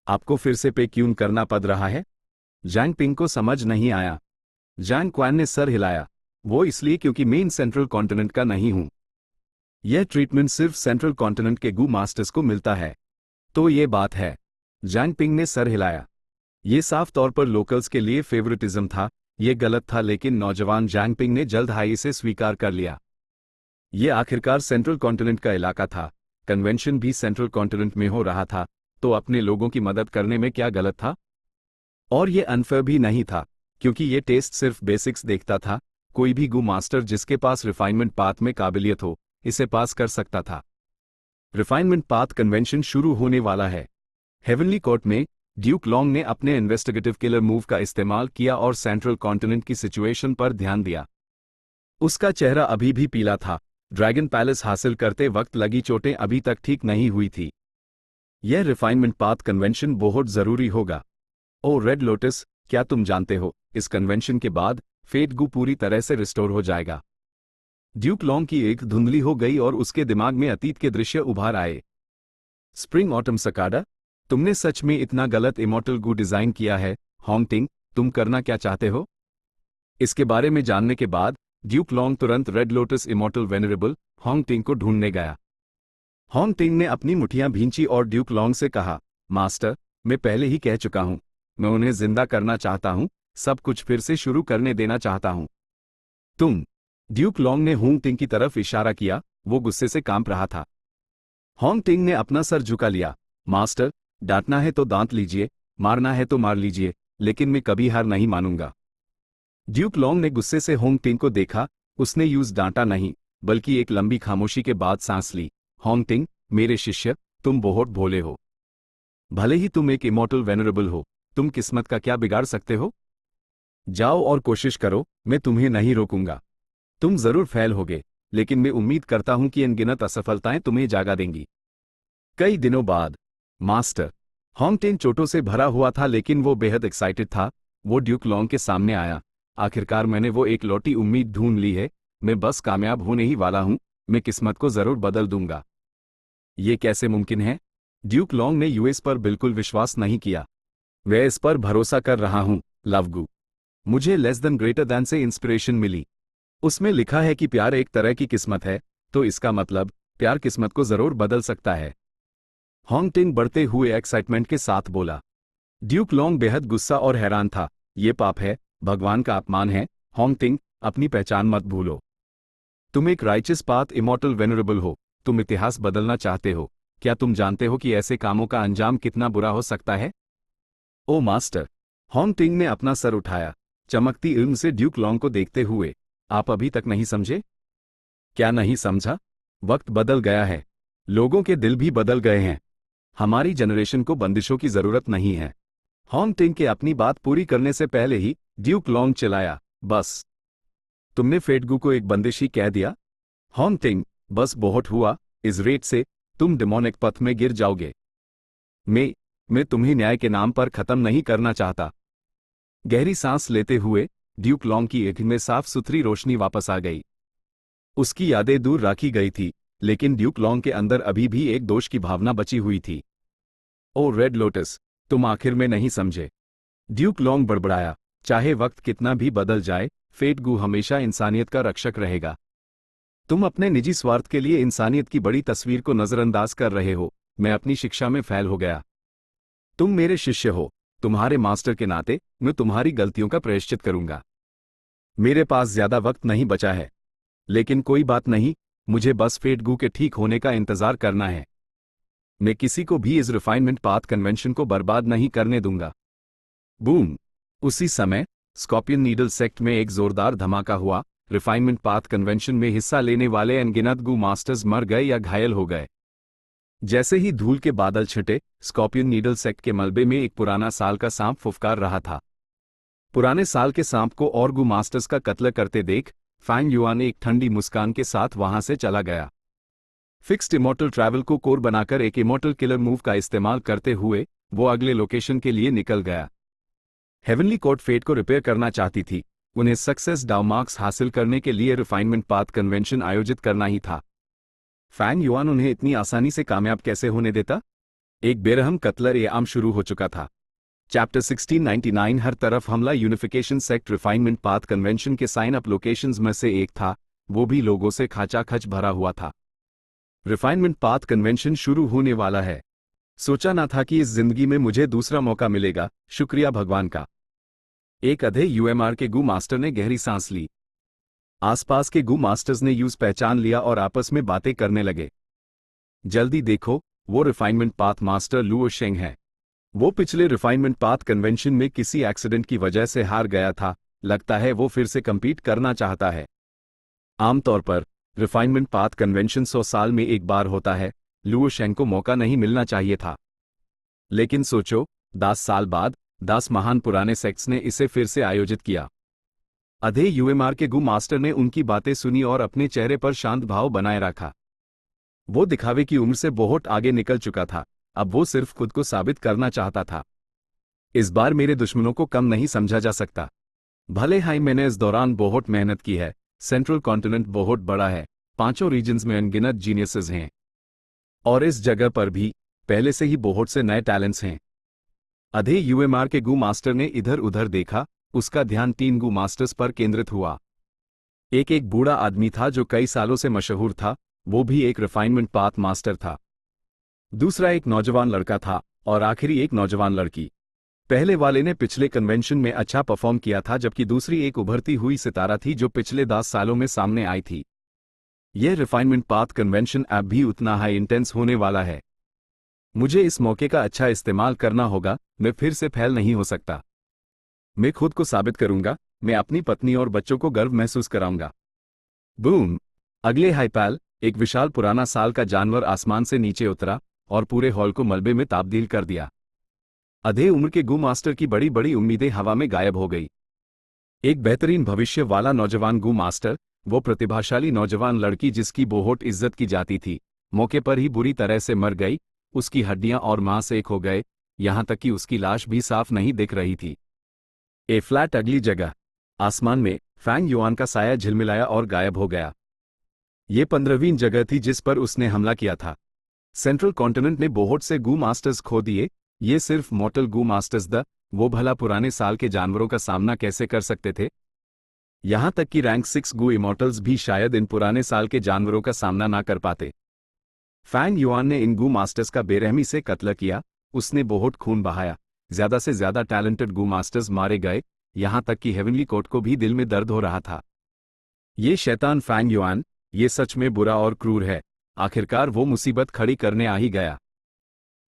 आपको फिर से पे क्यों करना पड़ रहा है? जैंग पिंग को समझ नहीं आया। जैंग क्वान ने सर हिलाया। वो इसलिए क्योंकि मैं सेंट्रल कॉन्टिनेंट का नहीं हूं। यह ट्रीटमेंट सिर्फ सेंट्रल कॉन्टिनेंट के गू मास्टर्स को मिलता है। तो ये बात है। जैंग पिंग ने सर हिलाया। ये साफ तौर पर लोकल्स के लिए फेवरेटिज्म था। ये गलत था, लेकिन नौजवान जैंग पिंग ने जल्द ही इसे स्वीकार कर लिया। ये आखिरकार सेंट्रल कॉन्टिनेंट का इलाका था। कन्वेंशन भी सेंट्रल कॉन्टिनेंट में हो रहा था, तो अपने लोगों की मदद करने में क्या गलत था? और ये अनफेयर भी नहीं था, क्योंकि ये टेस्ट सिर्फ बेसिक्स देखता था। कोई भी गू मास्टर जिसके पास रिफाइनमेंट पाथ में काबिलियत हो, इसे पास कर सकता था। रिफाइनमेंट पाथ कन्वेंशन शुरू होने वाला है। हेवनली कोर्ट में ड्यूक लॉन्ग ने अपने इन्वेस्टिगेटिव किलर मूव का इस्तेमाल किया और सेंट्रल कॉन्टिनेंट की सिचुएशन पर ध्यान दिया। उसका चेहरा अभी भी पीला था। ड्रैगन पैलेस हासिल करते वक्त लगी चोटें अभी तक ठीक नहीं हुई थी। यह रिफाइनमेंट पाथ कन्वेंशन बहुत जरूरी होगा। ओ रेड लोटस, क्या तुम जानते हो, इस कन्वेंशन के बाद फेट गू पूरी तरह से रिस्टोर हो जाएगा। ड्यूक लॉन्ग की एक धुंधली हो गई और उसके दिमाग में अतीत के दृश्य उभार आए। स्प्रिंग ऑटम सकाडा, तुमने सच में इतना गलत इमॉर्टल गू डिजाइन किया है। होंग टिंग, तुम करना क्या चाहते हो? इसके बारे में जानने के बाद ड्यूक लॉन्ग तुरंत red lotus immortal venerable Hong टिंग को ढूंढने गया। होंग टिंग ने अपनी मुठियां भींची और ड्यूक लॉन्ग से कहा, मास्टर, मैं पहले ही कह चुका हूं, मैं उन्हें जिंदा करना चाहता हूं, सब कुछ फिर से शुरू करने देना चाहता हूं। तुम? ड्यूक लॉन्ग ने होंग टिंग की तरफ इशारा किया। वो गुस्से से कांप रहा था। होंग टिंग ने अपना सर झुका लिया। मास्टर, डांटना है तो दांत लीजिए, मारना है तो मार लीजिए, लेकिन मैं कभी हार नहीं मानूंगा। ड्यूक लॉन्ग ने गुस्से से होंग टिंग को देखा। उसने यूज डांटा नहीं, बल्कि एक लंबी खामोशी के बाद सांस ली। होंग टिंग, मेरे शिष्य, तुम बहुत भोले हो। भले ही तुम एक इमॉर्टल वेनरेबल हो, तुम किस्मत का क्या बिगाड़ सकते हो? जाओ और कोशिश करो, मैं तुम्हें नहीं रोकूंगा। तुम जरूर फेल होगे, लेकिन मैं उम्मीद करता हूं कि अनगिनत असफलताएं तुम्हें जागा देंगी। कई दिनों बाद। मास्टर। होंग टिंग चोटों से भरा हुआ था, लेकिन वो बेहद एक्साइटेड था। वो ड्यूक लॉन्ग के सामने आया। आखिरकार मैंने वो एक लौटी उम्मीद ढूंढ ली है। मैं बस कामयाब होने ही वाला हूं। मैं किस्मत को जरूर बदल दूंगा। ये कैसे मुमकिन है? ड्यूक लॉन्ग ने यूएस पर बिल्कुल विश्वास नहीं किया। मैं इस पर भरोसा कर रहा हूं, लवगु। मुझे लेस देन ग्रेटर देन से इंस्पिरेशन मिली। उसमें लिखा है कि प्यार एक तरह की किस्मत है, तो इसका मतलब प्यार किस्मत को जरूर बदल सकता है। होंग टिंग बढ़ते हुए एक्साइटमेंट के साथ बोला। ड्यूक लॉन्ग बेहद गुस्सा और हैरान था। ये पाप है, भगवान का अपमान है। होंग टिंग, अपनी पहचान मत भूलो। तुम एक राइचियस पाथ इमॉर्टल वेनरेबल हो। तुम इतिहास बदलना चाहते हो। क्या तुम जानते हो कि ऐसे कामों का अंजाम कितना बुरा हो सकता है? ओ मास्टर। होंग टिंग ने अपना सर उठाया, चमकती इल्म से ड्यूक लॉन्ग को देखते हुए। आप अभी तक नहीं समझे? क्या नहीं समझा? वक्त बदल गया है। लोगों के दिल भी बदल गए हैं। हमारी जनरेशन को बंदिशों की जरूरत नहीं है। होंग टिंग के अपनी बात पूरी करने से पहले ही ड्यूक लॉन्ग चिल्लाया, बस। तुमने फेटगू को एक बंदिश ही कह दिया। होंग टिंग, बस बहुत हुआ। इस रेट से तुम डिमोनिक पथ में गिर जाओगे। मैं तुम्हें न्याय के नाम पर खत्म नहीं करना चाहता। गहरी सांस लेते हुए ड्यूक लॉन्ग की आंख में साफ सुथरी रोशनी वापस आ गई। उसकी यादें दूर रखी गई थी, लेकिन ड्यूक लॉन्ग के अंदर अभी भी एक दोष की भावना बची हुई थी। ओ रेड लोटस, तुम आखिर में नहीं समझे। ड्यूक लॉन्ग बड़बड़ाया, चाहे वक्त कितना भी बदल जाए, फेटगू हमेशा इंसानियत का रक्षक रहेगा। तुम अपने निजी स्वार्थ के लिए इंसानियत की बड़ी तस्वीर को नजरअंदाज कर रहे हो। मैं अपनी शिक्षा में फेल हो गया। तुम मेरे शिष्य हो। तुम्हारे मास्टर के नाते मैं तुम्हारी गलतियों का प्रायश्चित करूंगा। मेरे पास ज्यादा वक्त नहीं बचा है, लेकिन कोई बात नहीं, मुझे बस फेटगू के ठीक होने का इंतजार करना है। मैं किसी को भी इस रिफाइनमेंट पाथ कन्वेंशन को बर्बाद नहीं करने दूंगा। बूम। उसी समय स्कॉर्पियन नीडल सेक्ट में एक जोरदार धमाका हुआ। रिफाइनमेंट पाथ कन्वेंशन में हिस्सा लेने वाले अनगिनत गू मास्टर्स मर गए या घायल हो गए। जैसे ही धूल के बादल छिटे, स्कॉर्पियन नीडल सेक्ट के मलबे में एक पुराना साल का सांप फुफकार रहा था। पुराने साल के सांप को और गू मास्टर्स का कत्ल करते देख फैंग युआन एक ठंडी मुस्कान के साथ वहां से चला गया। फिक्स्ड इमॉर्टल ट्रैवल को कोर बनाकर एक इमॉर्टल किलर मूव का इस्तेमाल करते हुए वो अगले लोकेशन के लिए निकल गया। हेवनली कोर्ट फेट को रिपेयर करना चाहती थी। उन्हें सक्सेस डाउ मार्क्स हासिल करने के लिए रिफाइनमेंट पाथ कन्वेंशन आयोजित करना ही था। फैंग युआन उन्हें इतनी आसानी से कामयाब कैसे होने देता? एक बेरहम कत्ल ये आम शुरू हो चुका था। चैप्टर 1699 हर तरफ हमला unification sect refinement path convention के साइन अप लोकेशंस में से एक था, वो भी लोगों से खचाखच भरा हुआ था। रिफाइनमेंट पाथ कन्वेंशन शुरू होने वाला है। सोचा ना था कि इस जिंदगी में मुझे दूसरा मौका मिलेगा, शुक्रिया भगवान का। एक अधे यूएमआर के गू मास्टर ने गहरी सांस ली। आसपास के गू मास्टर्स ने यूज पहचान लिया और आपस में बातें करने लगे। जल्दी देखो, वो रिफाइनमेंट पाथ मास्टर लुओ शेंग है। वो पिछले रिफाइनमेंट पाथ कन्वेंशन में किसी एक्सीडेंट की वजह से हार गया था। लगता है वो फिर से compete करना चाहता है। आमतौर पर रिफाइनमेंट पाथ कन्वेंशन 100 साल में एक बार होता है। लुओ शेंग को मौका नहीं मिलना चाहिए था। लेकिन सोचो, 10 साल बाद 10 महान पुराने सेक्ट्स ने इसे फिर से आयोजित किया। अधे यूएमआर के गू मास्टर ने उनकी बातें सुनी और अपने चेहरे पर शांत भाव बनाए रखा। वो दिखावे की उम्र से बहुत आगे निकल चुका था। अब वो सिर्फ खुद को साबित करना चाहता था। इस बार मेरे दुश्मनों को कम नहीं समझा जा सकता। भले ही मैंने इस दौरान बहुत मेहनत की है। सेंट्रल कॉन्टिनेंट बहुत बड़ा है, 5 रीजन्स में अनगिनत जीनियसेस हैं। और इस जगह पर भी पहले से ही बहुत से नए टैलेंट्स हैं। अधे यूएमआर के गू मास्टर ने इधर उधर देखा। उसका ध्यान 3 गू मास्टर्स पर केंद्रित हुआ। एक बूढ़ा आदमी था जो कई सालों से मशहूर था, वो भी एक रिफाइनमेंट पाथ मास्टर था। दूसरा एक नौजवान लड़का था और आखिरी एक नौजवान लड़की। पहले वाले ने पिछले कन्वेंशन में अच्छा परफॉर्म किया था, जबकि दूसरी एक उभरती हुई सितारा थी जो पिछले 10 सालों में सामने आई थी। यह रिफाइनमेंट पाथ कन्वेंशन ऐप भी उतना हाई इंटेंस होने वाला है। मुझे इस मौके का अच्छा इस्तेमाल करना होगा, मैं फिर से फेल नहीं हो सकता। मैं खुद को साबित करूंगा, मैं अपनी पत्नी और बच्चों को गर्व महसूस कराऊंगा। बूम! अगले हाइपैल, एक विशाल पुराना साल का जानवर आसमान से नीचे उतरा और पूरे हॉल को मलबे में तब्दील कर दिया। आधे उम्र के गू मास्टर की बड़ी बड़ी उम्मीदें हवा में गायब हो गई। एक बेहतरीन भविष्य वाला नौजवान गू मास्टर, वो प्रतिभाशाली नौजवान लड़की जिसकी बहुत इज्जत की जाती थी, मौके पर ही बुरी तरह से मर गई। उसकी हड्डियां और मांस एक हो गए, यहां तक कि उसकी लाश भी साफ नहीं दिख रही थी। ए फ्लैट अगली जगह, आसमान में फैंग युआन का साया झिलमिलाया और गायब हो गया। ये 15वीं जगह थी जिस पर उसने हमला किया था। सेंट्रल कॉन्टिनेंट ने बहुत से गू मास्टर्स खो दिए। ये सिर्फ मॉर्टल गू मास्टर्स वो भला पुराने साल के जानवरों का सामना कैसे कर सकते थे? यहां तक कि रैंक 6 गू इमॉर्टल्स भी शायद इन पुराने साल के जानवरों का सामना ना कर पाते। फैंग युआन ने इन गू मास्टर्स का बेरहमी से कत्ल किया। उसने बहुत खून बहाया, ज्यादा से ज्यादा टैलेंटेड गू मास्टर्स मारे गए, यहां तक कि हेवनली कोर्ट को भी दिल में दर्द हो रहा था। ये शैतान फैंग युआन, ये सच में बुरा और क्रूर है। आखिरकार वो मुसीबत खड़ी करने आ ही गया।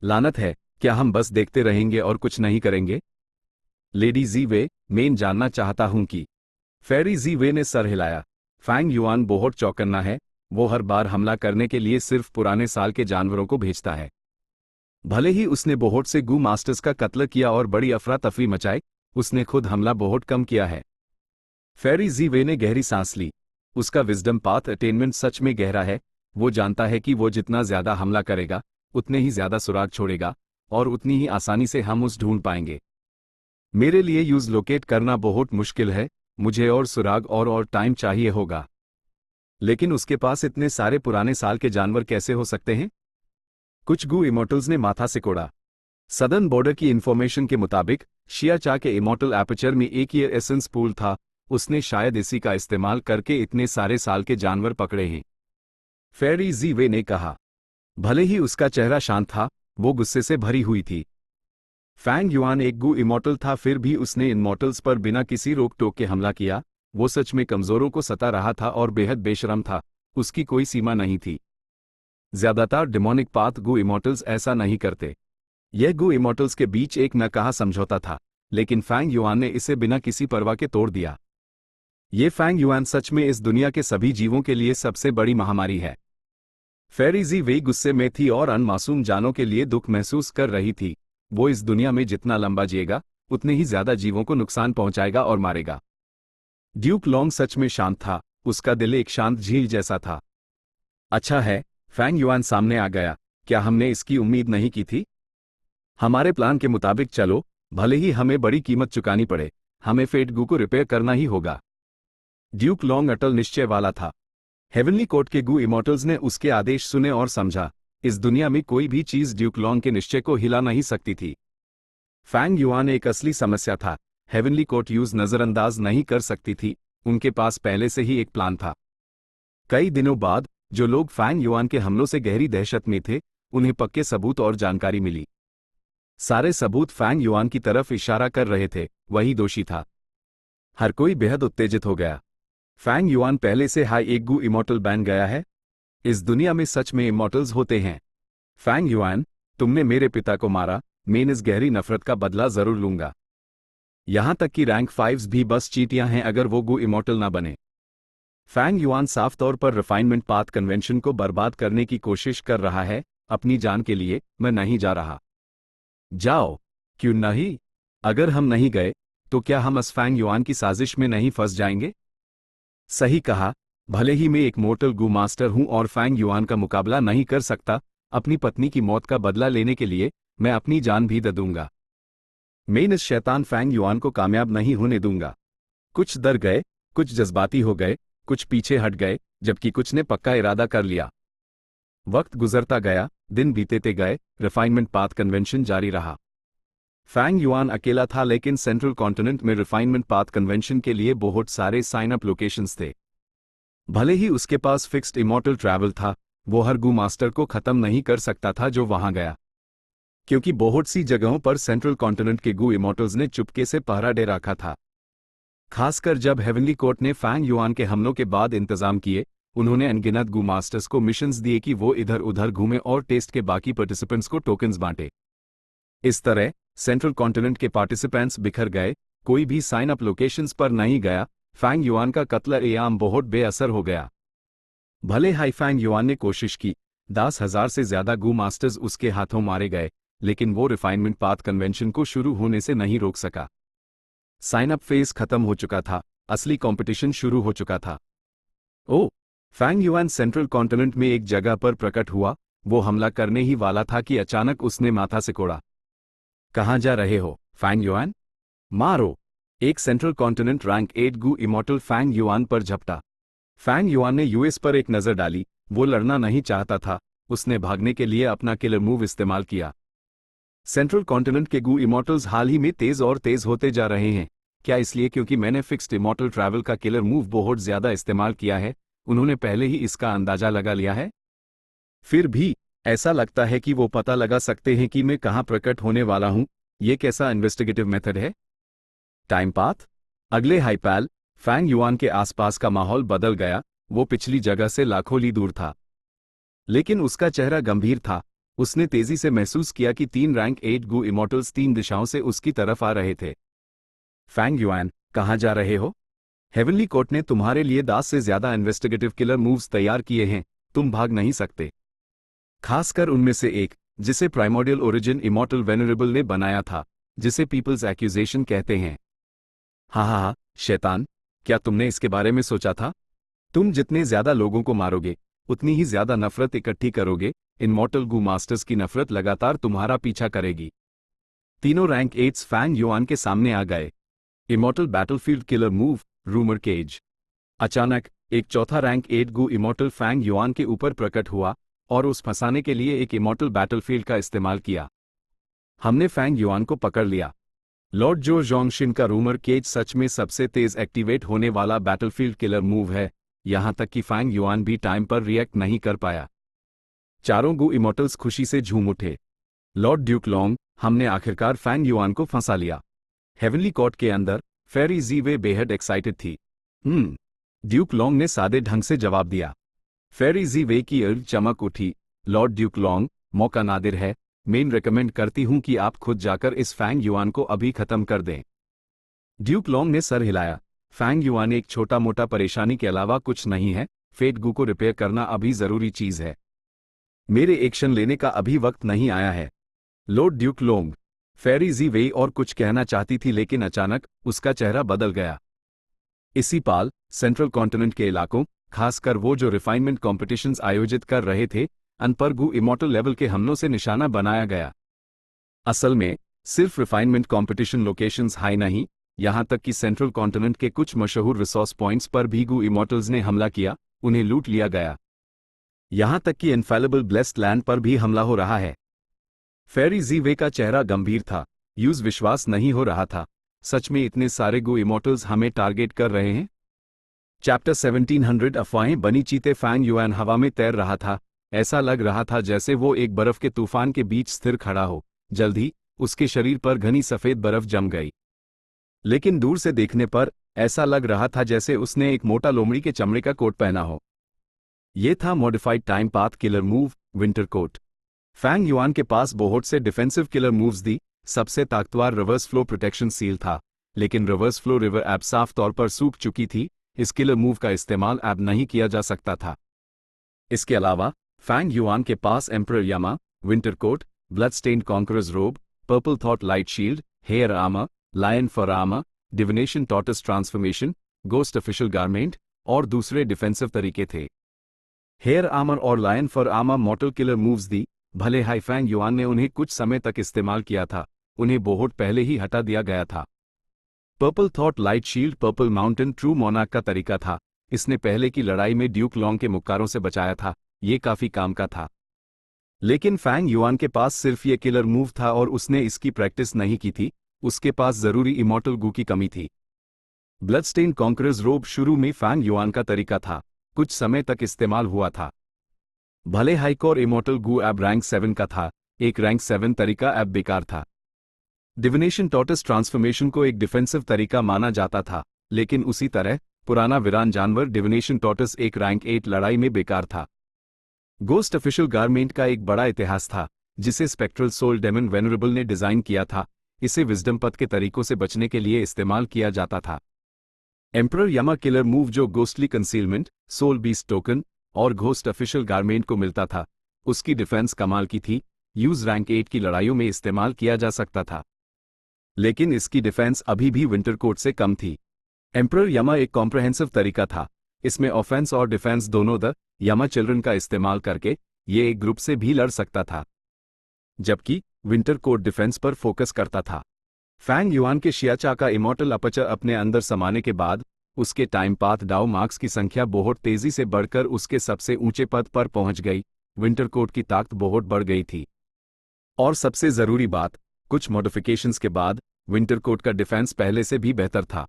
लानत है, क्या हम बस देखते रहेंगे और कुछ नहीं करेंगे? लेडी जी वे, मैं जानना चाहता हूं कि फेरी जी वे ने सर हिलाया। फैंग युआन बहुत चौकन्ना है, वो हर बार हमला करने के लिए सिर्फ पुराने साल के जानवरों को भेजता है। भले ही उसने बहुत से गू मास्टर्स का कत्ल किया और बड़ी अफरा तफरी मचाई, उसने खुद हमला बहुत कम किया है। फेरी जी वे ने गहरी सांस ली। उसका विजडम पाथ अटेनमेंट सच में गहरा है। वो जानता है कि वो जितना ज्यादा हमला करेगा, उतने ही ज्यादा सुराग छोड़ेगा और उतनी ही आसानी से हम उस ढूंढ पाएंगे। मेरे लिए यूज लोकेट करना बहुत मुश्किल है, मुझे और सुराग और टाइम चाहिए होगा। लेकिन उसके पास इतने सारे पुराने साल के जानवर कैसे हो सकते हैं? कुछ गू इमॉर्टल्स ने माथा सिकोड़ा। सदर्न बॉर्डर की इंफॉर्मेशन के मुताबिक शिया चा के इमॉर्टल एपर्चर में एक ये एसेंस पूल था। उसने शायद इसी का इस्तेमाल करके इतने सारे साल के जानवर पकड़े हैं। फेरी जी वे ने कहा। भले ही उसका चेहरा शांत था, वो गुस्से से भरी हुई थी। फैंग युआन एक गू इमॉर्टल था, फिर भी उसने इमॉर्टल्स पर बिना किसी रोक टोक के हमला किया। वो सच में कमजोरों को सता रहा था और बेहद बेशरम था। उसकी कोई सीमा नहीं थी। ज्यादातर डिमोनिक पाथ गू इमॉर्टल्स ऐसा नहीं करते। यह गू इमॉर्टल्स के बीच एक न कहा समझौता था, लेकिन फैंग युआन ने इसे बिना किसी परवाह के तोड़ दिया। ये फैंग युआन सच में इस दुनिया के सभी जीवों के लिए सबसे बड़ी महामारी है। फेरी जी वे गुस्से में थी और अनमासूम जानों के लिए दुख महसूस कर रही थी। वो इस दुनिया में जितना लंबा जिएगा, उतने ही ज्यादा जीवों को नुकसान पहुंचाएगा और मारेगा। ड्यूक लॉन्ग सच में शांत था, उसका दिल एक शांत झील जैसा था। अच्छा है, फैंग युआन सामने आ गया, क्या हमने इसकी उम्मीद नहीं की थी? हमारे प्लान के मुताबिक चलो, भले ही हमें बड़ी कीमत चुकानी पड़े, हमें फेट गू को रिपेयर करना ही होगा। ड्यूक लॉन्ग अटल निश्चय वाला था। हेवनली कोर्ट के गू इमॉर्टल्स ने उसके आदेश सुने और समझा। इस दुनिया में कोई भी चीज ड्यूक लॉन्ग के निश्चय को हिला नहीं सकती थी। फैंग युआन एक असली समस्या था। हेवनली कोर्ट यूज नजरअंदाज नहीं कर सकती थी, उनके पास पहले से ही एक प्लान था। कई दिनों बाद जो लोग फैंग युआन के हमलों से गहरी दहशत में थे, उन्हें पक्के सबूत और जानकारी मिली। सारे सबूत फैंग युआन की तरफ इशारा कर रहे थे, वही दोषी था। हर कोई बेहद उत्तेजित हो गया। फैंग युआन पहले से हाई एक गू इमॉर्टल बन गया है। इस दुनिया में सच में इमॉर्टल्स होते हैं। फैंग युआन, तुमने मेरे पिता को मारा, मैं इस गहरी नफरत का बदला जरूर लूंगा। यहां तक कि रैंक 5 भी बस चींटियां हैं अगर वो गू इमॉर्टल ना बने। फैंग युआन साफ तौर पर रिफाइनमेंट पाथ कन्वेंशन को बर्बाद करने की कोशिश कर रहा है। अपनी जान के लिए मैं नहीं जा रहा। जाओ। क्यों नहीं? अगर हम नहीं गए तो क्या हम इस फैंग युआन की साजिश में नहीं फंस जाएंगे? सही कहा। भले ही मैं एक मोर्टल गू मास्टर हूं और फैंग युआन का मुकाबला नहीं कर सकता, अपनी पत्नी की मौत का बदला लेने के लिए मैं अपनी जान भी दे दूंगा। मैं इस शैतान फैंग युआन को कामयाब नहीं होने दूंगा। कुछ डर गए, कुछ जज्बाती हो गए, कुछ पीछे हट गए, जबकि कुछ ने पक्का इरादा कर लिया। वक्त गुजरता गया, दिन बीतेते गए, रिफाइनमेंट पाथ कन्वेंशन जारी रहा। फैंग युआन अकेला था, लेकिन सेंट्रल कॉन्टिनेंट में रिफाइनमेंट पाथ कन्वेंशन के लिए बहुत सारे साइन अप लोकेशंस थे। भले ही उसके पास फिक्स्ड इमॉर्टल ट्रैवल था, वो हर गू मास्टर को खत्म नहीं कर सकता था जो वहां गया, क्योंकि बहुत सी जगहों पर सेंट्रल कॉन्टिनेंट के गू इमॉर्टल्स ने चुपके से पहरा दे रखा था। खासकर जब हेवनली कोर्ट ने फैंग युआन के हमलों के बाद इंतजाम किए, उन्होंने अनगिनत गू मास्टर्स को मिशंस दिए कि वो इधर उधर घूमे और टेस्ट के बाकी पार्टिसिपेंट्स को टोकन्स बांटे। इस तरह सेंट्रल कॉन्टिनेंट के पार्टिसिपेंट्स बिखर गए, कोई भी साइन अप लोकेशंस पर नहीं गया। फैंग युआन का कत्ल एआम बहुत बेअसर हो गया। भले हाई फैंग युआन ने कोशिश की, 10,000 से ज्यादा गू मास्टर्स उसके हाथों मारे गए, लेकिन वो रिफाइनमेंट पाथ कन्वेंशन को शुरू होने से नहीं रोक सका। साइन अप फेज खत्म हो चुका था, असली कंपटीशन शुरू हो चुका था। ओ, फैंग युआन सेंट्रल कॉन्टिनेंट में एक जगह पर प्रकट हुआ। वो हमला करने ही वाला था कि अचानक उसने माथा सिकोड़ा। कहाँ जा रहे हो, फैंग युआन? मारो! एक central continent rank 8 Gu immortal Fang Yuan पर झपटा। फैंग युआन ने यूएस पर एक नजर डाली। वो लड़ना नहीं चाहता था, उसने भागने के लिए अपना किलर मूव इस्तेमाल किया। सेंट्रल कॉन्टिनेंट के गू इमॉर्टल्स हाल ही में तेज और तेज होते जा रहे हैं। क्या इसलिए क्योंकि मैंने फिक्स्ड इमॉर्टल ट्रैवल का किलर मूव बहुत ज्यादा इस्तेमाल किया है? उन्होंने पहले ही इसका अंदाजा लगा लिया है। फिर भी ऐसा लगता है कि वो पता लगा सकते हैं कि मैं कहां प्रकट होने वाला हूं। ये कैसा इन्वेस्टिगेटिव मेथड है? Time path. अगले हाइपैल फैंग युआन के आसपास का माहौल बदल गया। वो पिछली जगह से लाखों ली दूर था, लेकिन उसका चेहरा गंभीर था। उसने तेजी से महसूस किया कि 3 रैंक 8 गू इमॉर्टल्स 3 दिशाओं से उसकी तरफ आ रहे थे। फैंग युआन, कहां जा रहे हो? हेवनली कोर्ट ने तुम्हारे लिए 10 से ज्यादा इन्वेस्टिगेटिव किलर मूव्स तैयार किए हैं, तुम भाग नहीं सकते। खासकर उनमें से एक, जिसे प्राइमोर्डियल ओरिजिन इमॉर्टल वेनरेबल ने बनाया था, जिसे पीपल्स एक्यूजेशन कहते हैं। हाँ, शैतान, क्या तुमने इसके बारे में सोचा था? तुम जितने ज्यादा लोगों को मारोगे, उतनी ही ज्यादा नफरत इकट्ठी करोगे। इमॉर्टल गू मास्टर्स की नफरत लगातार तुम्हारा पीछा करेगी। तीनों रैंक 8 फैंग युआन के सामने आ गए। Immortal battlefield killer move, rumour cage. अचानक एक चौथा rank 8 Gu immortal Fang Yuan के ऊपर प्रकट हुआ और उस फंसाने के लिए एक इमॉर्टल बैटलफील्ड का इस्तेमाल किया। हमने फैंग युआन को पकड़ लिया। लॉर्ड जो जोंगशिन का रूमर केज सच में सबसे तेज एक्टिवेट होने वाला बैटलफील्ड किलर मूव है, यहां तक कि फैंग युआन भी टाइम पर रिएक्ट नहीं कर पाया। चारों गू इमॉर्टल्स खुशी से झूम उठे। लॉर्ड ड्यूक लॉन्ग, हमने आखिरकार फैंग युआन को फंसा लिया। हेवनली कोर्ट के अंदर फेरी ज़ी बेहद एक्साइटेड थी। ड्यूक लॉन्ग ने सादे ढंग से जवाब दिया। फेरी ज़ी की अर्ज चमक उठी। लॉर्ड ड्यूक लॉन्ग, मौका नादिर है, मैं रेकमेंड करती हूं कि आप खुद जाकर इस फैंग युआन को अभी खत्म कर दें। ड्यूक लॉन्ग ने सर हिलाया। फैंग युआन एक छोटा मोटा परेशानी के अलावा कुछ नहीं है। फेट गू को रिपेयर करना अभी जरूरी चीज है। मेरे एक्शन लेने का अभी वक्त नहीं आया है। लॉर्ड ड्यूक लॉन्ग, फेरी ज़ी और कुछ कहना चाहती थी, लेकिन अचानक उसका चेहरा बदल गया। इसी पाल सेंट्रल कॉन्टिनेंट के इलाकों, खासकर वो जो रिफाइनमेंट कॉम्पिटिशन्स आयोजित कर रहे थे, अन पर गू इमॉर्टल लेवल के हमलों से निशाना बनाया गया। असल में सिर्फ रिफाइनमेंट कॉम्पिटिशन लोकेशंस हाई नहीं, यहां तक कि सेंट्रल कॉन्टिनेंट के कुछ मशहूर रिसोर्स पॉइंट्स पर भी गू इमॉर्टल्स ने हमला किया, उन्हें लूट लिया गया। यहां तक कि इनफैलेबल ब्लेस्ड लैंड पर भी हमला हो रहा है। फेरी ज़ी का चेहरा गंभीर था। यूज विश्वास नहीं हो रहा था। सच में इतने सारे गू इमॉर्टल्स हमें टारगेट कर रहे हैं? चैप्टर 1700 अफवाहें बनी। चीते फैंग युआन हवा में तैर रहा था। ऐसा लग रहा था जैसे वो एक बर्फ के तूफान के बीच स्थिर खड़ा हो। जल्द ही उसके शरीर पर घनी सफेद बर्फ जम गई, लेकिन दूर से देखने पर ऐसा लग रहा था जैसे उसने एक मोटा लोमड़ी के चमड़े का कोट पहना हो। ये था modified time path killer move, winter coat. Fang Yuan के पास बहुत से डिफेंसिव किलर मूव्स दी। सबसे ताकतवर रिवर्स फ्लो प्रोटेक्शन सील था, लेकिन रिवर्स फ्लो रिवर ऐप साफ तौर पर सूख चुकी थी। इस किलर मूव का इस्तेमाल अब नहीं किया जा सकता था। इसके अलावा फैंग युआन के पास emperor Yama, winter coat, blood stained conqueror's robe, purple thought light shield, hair armour, lion fur armour, divination tortoise transformation, ghost official garment और दूसरे डिफेंसिव तरीके थे। हेयर आर्मर और lion fur armour mortal killer moves दी। भले हाई Fang yuan ने उन्हें कुछ समय तक इस्तेमाल किया था, उन्हें बहुत पहले ही हटा दिया गया था। Purple thought light shield purple mountain true monarch का तरीका था। इसने पहले की लड़ाई में ड्यूक लॉन्ग के मुक्कारों से बचाया था। ये काफी काम का था, लेकिन फैंग युआन के पास सिर्फ ये किलर मूव था और उसने इसकी प्रैक्टिस नहीं की थी। उसके पास जरूरी इमॉर्टल गू की कमी थी। ब्लडस्टेन कॉन्करर्स रोब शुरू में फैंग युआन का तरीका था, कुछ समय तक इस्तेमाल हुआ था। भले हाईकोर इमॉर्टल गू अब रैंक 7 का था, एक रैंक 7 तरीका अब बेकार था। डिविनेशन टॉर्टस ट्रांसफॉर्मेशन को एक डिफेंसिव तरीका माना जाता था, लेकिन उसी तरह पुराना वीरान जानवर डिविनेशन टॉर्टस एक रैंक 8 लड़ाई में बेकार था। गोस्ट ऑफिशियल गारमेंट का एक बड़ा इतिहास था, जिसे स्पेक्ट्रल सोल डेमन वेनरेबल ने डिजाइन किया था। इसे विजडम पथ के तरीकों से बचने के लिए इस्तेमाल किया जाता था। एम्परर यमा किलर मूव जो ghostly concealment, soul beast token और घोस्ट ऑफिशियल गारमेंट को मिलता था, उसकी डिफेंस कमाल की थी। यूज रैंक 8 की लड़ाइयों में इस्तेमाल किया जा सकता था, लेकिन इसकी डिफेंस अभी भी विंटर कोट से कम थी। एम्परर यमा एक कॉम्प्रहेंसिव तरीका था। इसमें ऑफेंस और डिफेंस दोनों द यमा चिल्ड्रन का इस्तेमाल करके ये एक ग्रुप से भी लड़ सकता था, जबकि विंटर कोट डिफेंस पर फोकस करता था। फैंग युआन के शियाचा का इमॉर्टल अपचर अपने अंदर समाने के बाद उसके टाइम पाथ डाउ मार्क्स की संख्या बहुत तेजी से बढ़कर उसके सबसे ऊंचे पद पर पहुंच गई। विंटर कोट की ताकत बहुत बढ़ गई थी। और सबसे जरूरी बात, कुछ मॉडिफिकेशंस के बाद विंटर कोट का डिफेंस पहले से भी बेहतर था।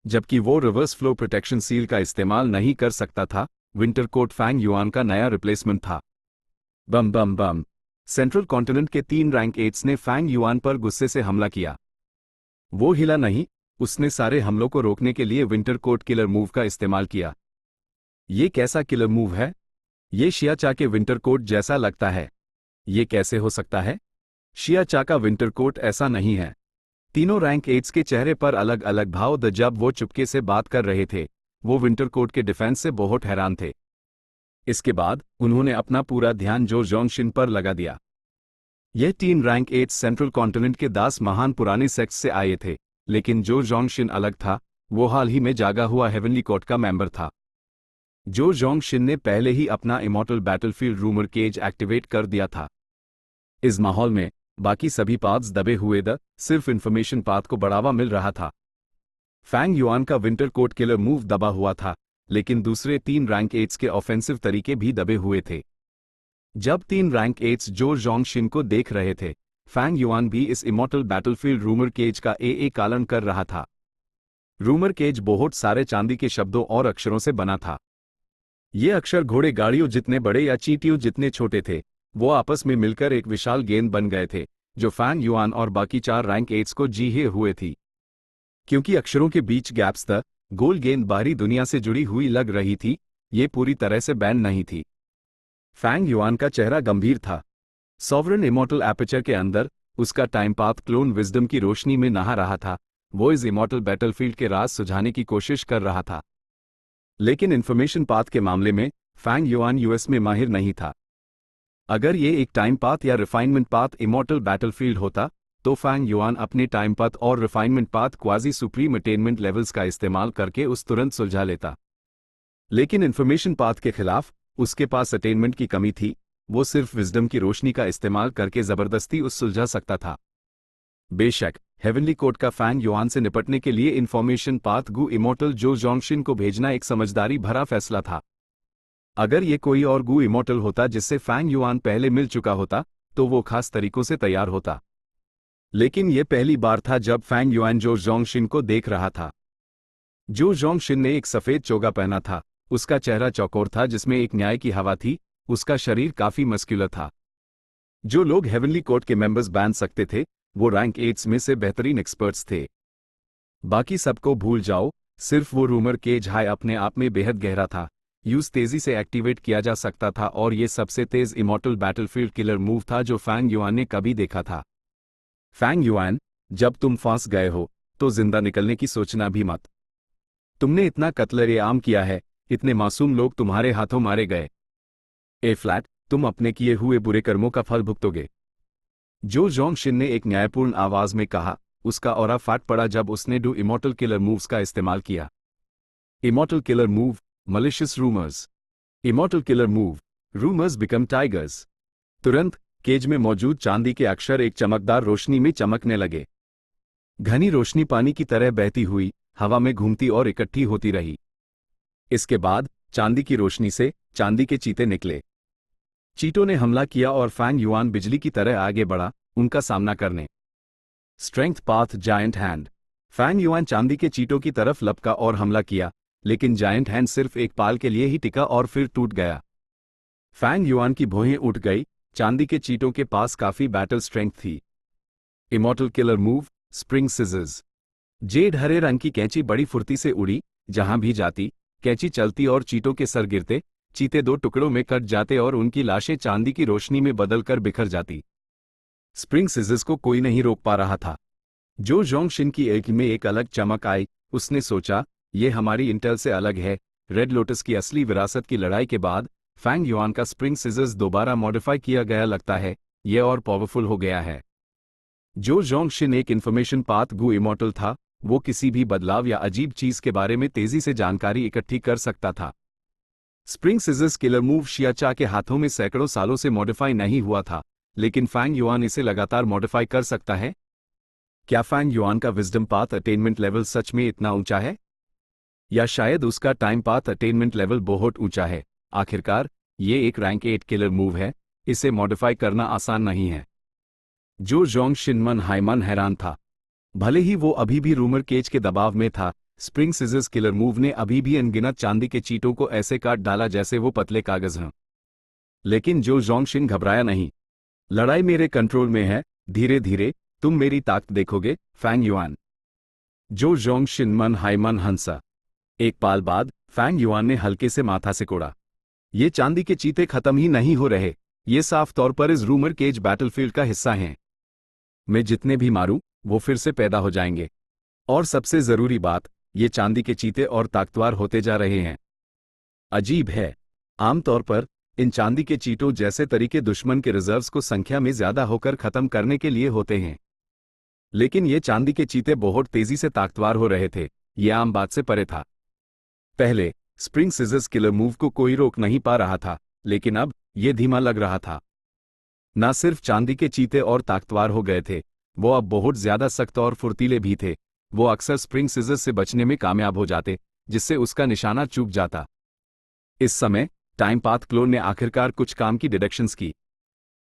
जबकि वो रिवर्स फ्लो प्रोटेक्शन सील का इस्तेमाल नहीं कर सकता था, विंटर कोट फैंग युआन का नया रिप्लेसमेंट था। बम बम बम। सेंट्रल कॉन्टिनेंट के 3 रैंक 8s ने फैंग युआन पर गुस्से से हमला किया। वो हिला नहीं, उसने सारे हमलों को रोकने के लिए विंटर कोट किलर मूव का इस्तेमाल किया। ये कैसा किलर मूव है? ये शियाचा के विंटर कोट जैसा लगता है। ये कैसे हो सकता है? शियाचा का विंटर कोट ऐसा नहीं है। तीनों रैंक 8s के चेहरे पर अलग अलग भाव थे जब वो चुपके से बात कर रहे थे। वो विंटर कोट के डिफेंस से बहुत हैरान थे। इसके बाद उन्होंने अपना पूरा ध्यान जो जोंगशिन पर लगा दिया। यह 3 रैंक 8 सेंट्रल कॉन्टिनेंट के 10 महान पुराने सेक्ट्स से आए थे, लेकिन जो जोंगशिन अलग था, वो हाल ही में जागा हुआ हेवनली कोर्ट का मेंबर था। जो जोंगशिन ने पहले ही अपना immortal battlefield rumour cage activate कर दिया था। इस माहौल में बाकी सभी पाथ्स दबे हुए थे, सिर्फ इंफॉर्मेशन पाथ को बढ़ावा मिल रहा था। फैंग युआन का विंटर कोट किलर मूव दबा हुआ था, लेकिन दूसरे 3 रैंक 8s के ऑफेंसिव तरीके भी दबे हुए थे। जब 3 रैंक 8s जो जोंगशिन को देख रहे थे, फैंग युआन भी इस इमॉर्टल बैटलफील्ड रूमर केज का पालन कर रहा था। रूमर केज बहुत सारे चांदी के शब्दों और अक्षरों से बना था। ये अक्षर घोड़े गाड़ियों जितने बड़े या चींटियों जितने छोटे थे। वो आपस में मिलकर एक विशाल गेंद बन गए थे, जो फैंग युआन और बाकी 4 रैंक 8s को जीहे हुए थी। क्योंकि अक्षरों के बीच गैप्स था, गोल गेंद बाहरी दुनिया से जुड़ी हुई लग रही थी। ये पूरी तरह से बैन नहीं थी। फैंग युआन का चेहरा गंभीर था। सॉवरन इमॉर्टल एपर्चर के अंदर उसका टाइम पाथ क्लोन विजडम की रोशनी में नहा रहा था। वो इस इमॉर्टल बैटलफील्ड के राज सुझाने की कोशिश कर रहा था। लेकिन इंफॉर्मेशन पाथ के मामले में फैंग युआन यूएस में माहिर नहीं था। अगर ये एक टाइम पाथ या रिफाइनमेंट पाथ इमॉर्टल बैटलफील्ड होता, तो फैंग युआन अपने टाइम पाथ और refinement path quasi supreme attainment levels का इस्तेमाल करके उस तुरंत सुलझा लेता। लेकिन इंफॉर्मेशन पाथ के खिलाफ उसके पास अटेनमेंट की कमी थी। वो सिर्फ विजडम की रोशनी का इस्तेमाल करके जबरदस्ती उस सुलझा सकता था। बेशक हेवनली कोर्ट का फैंग युआन से निपटने के लिए इंफॉर्मेशन पाथ गु इमॉर्टल जो जोंगशिन को भेजना एक समझदारी भरा फैसला था। अगर ये कोई और गु इमॉर्टल होता जिससे फैंग युआन पहले मिल चुका होता, तो वो खास तरीकों से तैयार होता। लेकिन ये पहली बार था जब फैंग युआन जो जोंगशिन को देख रहा था। जो जोंगशिन ने एक सफेद चोगा पहना था। उसका चेहरा चौकोर था जिसमें एक न्याय की हवा थी। उसका शरीर काफी मस्कुलर था। जो लोग हेवनली कोर्ट के मेंबर्स बन सकते थे, वो रैंक 8s में से बेहतरीन एक्सपर्ट्स थे। बाकी सबको भूल जाओ, सिर्फ वो रूमर केज हाई अपने आप में बेहद गहरा था। यूज तेजी से एक्टिवेट किया जा सकता था और ये सबसे तेज इमॉर्टल बैटलफील्ड किलर मूव था जो फैंग युआन ने कभी देखा था। फैंग युआन, जब तुम फंस गए हो, तो जिंदा निकलने की सोचना भी मत। तुमने इतना कत्ल-ए-आम किया है, इतने मासूम लोग तुम्हारे हाथों मारे गए। फ्लैट, तुम अपने किए हुए बुरे कर्मों का फल भुगतोगे। जो जोंगशिन ने एक न्यायपूर्ण आवाज में कहा। उसका ऑरा फाट पड़ा जब उसने डू इमॉर्टल किलर मूव्स का इस्तेमाल किया। Immortal killer move, malicious rumours. Immortal killer move, rumours become tigers. तुरंत केज में मौजूद चांदी के अक्षर एक चमकदार रोशनी में चमकने लगे। घनी रोशनी पानी की तरह बहती हुई हवा में घूमती और इकट्ठी होती रही। इसके बाद चांदी की रोशनी से चांदी के चीते निकले। चीटों ने हमला किया और फैंग युआन बिजली की तरह आगे बढ़ा, उनका सामना करने। Strength path giant hand. Fang Yuan चांदी के चीटों की तरफ लपका और हमला किया, लेकिन जायंट हैंड सिर्फ एक पाल के लिए ही टिका और फिर टूट गया। फैंग युआन की भौहें उठ गई। चांदी के चीटों के पास काफी बैटल स्ट्रेंथ थी। Immortal killer move, spring scissors. Jade हरे रंग की कैंची बड़ी फुर्ती से उड़ी, जहां भी जाती, कैंची चलती और चीतों के सर गिरते, चीते दो टुकड़ों में कट जाते और उनकी लाशें चांदी की रोशनी में बदलकर बिखर जाती। स्प्रिंग सिजर्स को कोई नहीं रोक पा रहा था। जो जोंगशिन की आंख में एक अलग चमक आई, उसने सोचा, ये हमारी इंटेल से अलग है। रेड लोटस की असली विरासत की लड़ाई के बाद फैंग युआन का स्प्रिंग सिजर्स दोबारा मॉडिफाई किया गया लगता है, ये और पावरफुल हो गया है। जो जोंगशिन एक इन्फॉर्मेशन पाथ गु इमॉर्टल था, वो किसी भी बदलाव या अजीब चीज के बारे में तेजी से जानकारी इकट्ठी कर सकता था। स्प्रिंग सिजर्स किलर मूव शियाचा के हाथों में सैकड़ों सालों से मॉडिफाई नहीं हुआ था, लेकिन फैंग युआन इसे लगातार मॉडिफाई कर सकता है। क्या फैंग युआन का विजडम पाथ अटेनमेंट लेवल सच में इतना ऊंचा है, या शायद उसका टाइम पाथ अटेनमेंट लेवल बहुत ऊंचा है? आखिरकार ये एक रैंक 8 किलर मूव है, इसे मॉडिफाई करना आसान नहीं है। जो जोंगशिन मन हाइमन हैरान था। भले ही वो अभी भी रूमर केज के दबाव में था, स्प्रिंग सिजर्स किलर मूव ने अभी भी अनगिनत चांदी के चीटों को ऐसे काट डाला जैसे वो पतले कागज हैं। लेकिन जो जोंगशिन घबराया नहीं। लड़ाई मेरे कंट्रोल में है, धीरे धीरे तुम मेरी ताकत देखोगे, फैंग युआन। जो जोंगशिन मन हाइमन हंसा। एक पाल बाद फैंग युआन ने हल्के से माथा से कोड़ा। ये चांदी के चीते खत्म ही नहीं हो रहे, ये साफ तौर पर इस रूमर केज बैटलफील्ड का हिस्सा हैं। मैं जितने भी मारूं, वो फिर से पैदा हो जाएंगे। और सबसे जरूरी बात, ये चांदी के चीते और ताकतवर होते जा रहे हैं। अजीब है, आमतौर पर इन चांदी के चीटों जैसे तरीके दुश्मन के रिजर्व्स को संख्या में ज्यादा होकर खत्म करने के लिए होते हैं, लेकिन ये चांदी के चीते बहुत तेजी से ताकतवर हो रहे थे, ये आम बात से परे था। पहले स्प्रिंग सिजर्स किलर मूव को कोई रोक नहीं पा रहा था, लेकिन अब ये धीमा लग रहा था। न सिर्फ चांदी के चीते और ताकतवर हो गए थे, वो अब बहुत ज्यादा सख्त और फुर्तीले भी थे। वो अक्सर स्प्रिंग सिजर्स से बचने में कामयाब हो जाते, जिससे उसका निशाना चूक जाता। इस समय टाइम पाथ क्लोन ने आखिरकार कुछ काम की डिडक्शंस की।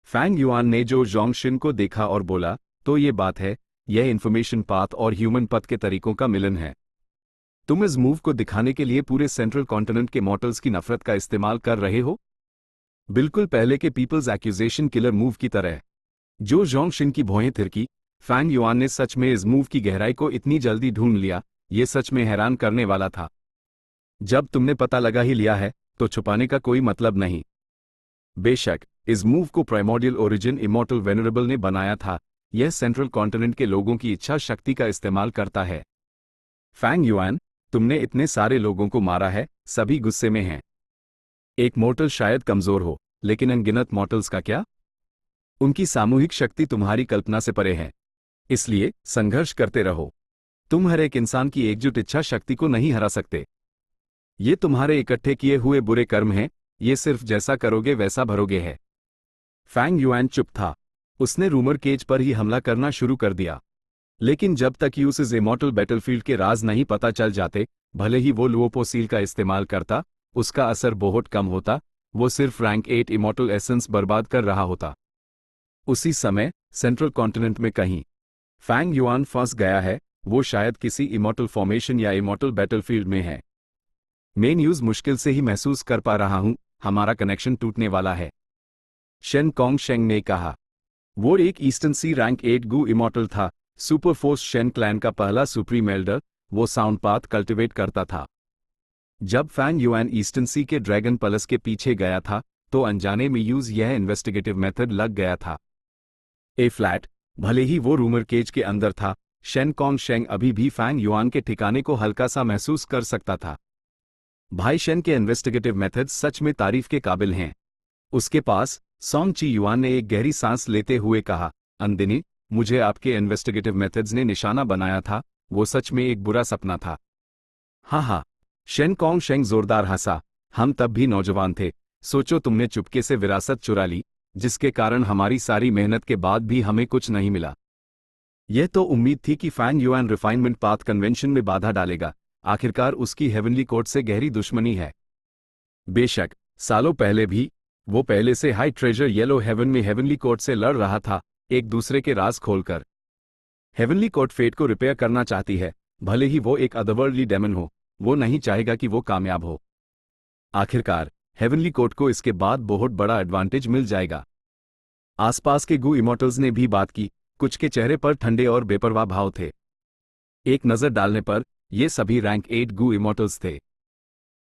फैंग युआन ने जो जोंगशिन को देखा और बोला, तो ये बात है, यह इन्फॉर्मेशन पाथ और ह्यूमन पथ के तरीकों का मिलन है। तुम इस मूव को दिखाने के लिए पूरे सेंट्रल कॉन्टिनेंट के मॉर्टल्स की नफरत का इस्तेमाल कर रहे हो, बिल्कुल पहले के पीपल्स एक्यूजेशन किलर मूव की तरह। जो जोंगशिन की भौहें थिरकी। फैंग युआन ने सच में इस मूव की गहराई को इतनी जल्दी ढूंढ लिया, ये सच में हैरान करने वाला था। जब तुमने पता लगा ही लिया है, तो छुपाने का कोई मतलब नहीं। बेशक इस मूव को प्राइमोर्डियल ओरिजिन इमॉर्टल वेनरेबल ने बनाया था, यह सेंट्रल कॉन्टिनेंट के लोगों की इच्छा शक्ति का इस्तेमाल करता है। फैंग युआन, तुमने इतने सारे लोगों को मारा है, सभी गुस्से में हैं। एक मॉर्टल शायद कमजोर हो, लेकिन अनगिनत मॉर्टल्स का क्या? उनकी सामूहिक शक्ति तुम्हारी कल्पना से परे है। इसलिए संघर्ष करते रहो। तुम हर एक इंसान की एकजुट इच्छा शक्ति को नहीं हरा सकते। ये तुम्हारे इकट्ठे किए हुए बुरे कर्म हैं, ये सिर्फ जैसा करोगे वैसा भरोगे है। फैंग युआन चुप था। उसने रूमर केज पर ही हमला करना शुरू कर दिया। लेकिन जब तक यूसिस इमॉर्टल बैटलफील्ड के राज नहीं पता चल जाते, भले ही वो लुओपोसील का इस्तेमाल करता, उसका असर बहुत कम होता। वो सिर्फ रैंक 8 इमॉर्टल एसेंस बर्बाद कर रहा होता। उसी समय सेंट्रल कॉन्टिनेंट में कहीं फैंग युआन फंस गया है। वो शायद किसी इमॉर्टल फॉर्मेशन या इमॉर्टल बैटलफील्ड में है। मैं न्यूज मुश्किल से ही महसूस कर पा रहा हूं, हमारा कनेक्शन टूटने वाला है, शेन कॉन्ग शेंग ने कहा। वो एक ईस्टर्न सी रैंक 8 गु इमॉर्टल था, सुपरफोर्स शेन क्लैन का पहला सुप्रीम एल्डर। वो साउंड पाथ कल्टिवेट करता था। जब फैंग युआन ईस्टर्न सी के ड्रैगन प्लस के पीछे गया था, तो अनजाने में यूज यह इन्वेस्टिगेटिव मेथड लग गया था। ए फ्लैट, भले ही वो रूमर केज के अंदर था, शेन कॉन्ग शेंग अभी भी फैंग युआन के ठिकाने को हल्का सा महसूस कर सकता था। भाई शेन के इन्वेस्टिगेटिव मेथड्स सच में तारीफ के काबिल हैं। उसके पास सोंग ची युआन ने एक गहरी सांस लेते हुए कहा, अंदिनी, मुझे आपके इन्वेस्टिगेटिव मेथड्स ने निशाना बनाया था, वो सच में एक बुरा सपना था। हाँ, शेन कॉन्ग शेंग जोरदार हंसा। हम तब भी नौजवान थे। सोचो तुमने चुपके से विरासत चुरा ली, जिसके कारण हमारी सारी मेहनत के बाद भी हमें कुछ नहीं मिला। यह तो उम्मीद थी कि Fang Yuan refinement path convention में बाधा डालेगा। आखिरकार उसकी हेवनली कोर्ट से गहरी दुश्मनी है। बेशक सालों पहले भी वो पहले से हाई ट्रेजर येलो हेवन में हेवनली कोर्ट से लड़ रहा था, एक दूसरे के राज खोलकर। हेवनली कोर्ट फेट को रिपेयर करना चाहती है, भले ही वो एक अदरवर्ल्डली डेमन हो। वो नहीं चाहेगा कि वो कामयाब हो। आखिरकार हेवनली कोर्ट को इसके बाद बहुत बड़ा एडवांटेज मिल जाएगा। आसपास के गु इमॉर्टल्स ने भी बात की। कुछ के चेहरे पर ठंडे और बेपरवाह भाव थे। एक नजर डालने पर ये सभी रैंक 8 गु इमोर्टल्स थे।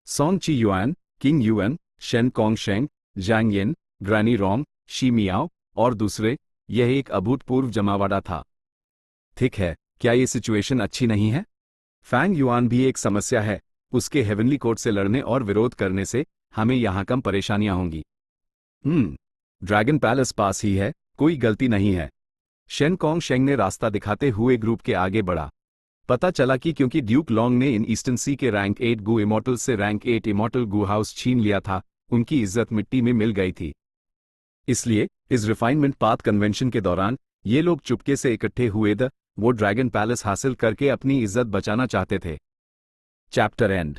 सोंग ची युआन, किंग युएन, शेन कॉन्ग शेंग, जांग येन, ग्रैनी रोंग, शी मियाओ और दूसरे। यह एक अभूतपूर्व जमावड़ा था। ठीक है, क्या ये सिचुएशन अच्छी नहीं है? फैंग युआन भी एक समस्या है। उसके हेवनली कोर्ट से लड़ने और विरोध करने से हमें यहाँ कम परेशानियां होंगी। ड्रैगन पैलेस पास ही है, कोई गलती नहीं है। शेन कॉन्ग शेंग ने रास्ता दिखाते हुए ग्रुप के आगे बढ़ा। पता चला कि क्योंकि ड्यूक लॉन्ग ने इन ईस्टर्न सी के रैंक 8 गु इमोर्टल से रैंक 8 इमोर्टल गु हाउस छीन लिया था, उनकी इज्जत मिट्टी में मिल गई थी। इसलिए इस रिफाइनमेंट पाथ कन्वेंशन के दौरान ये लोग चुपके से इकट्ठे हुए वो ड्रैगन पैलेस हासिल करके अपनी इज्जत बचाना चाहते थे। Chapter and.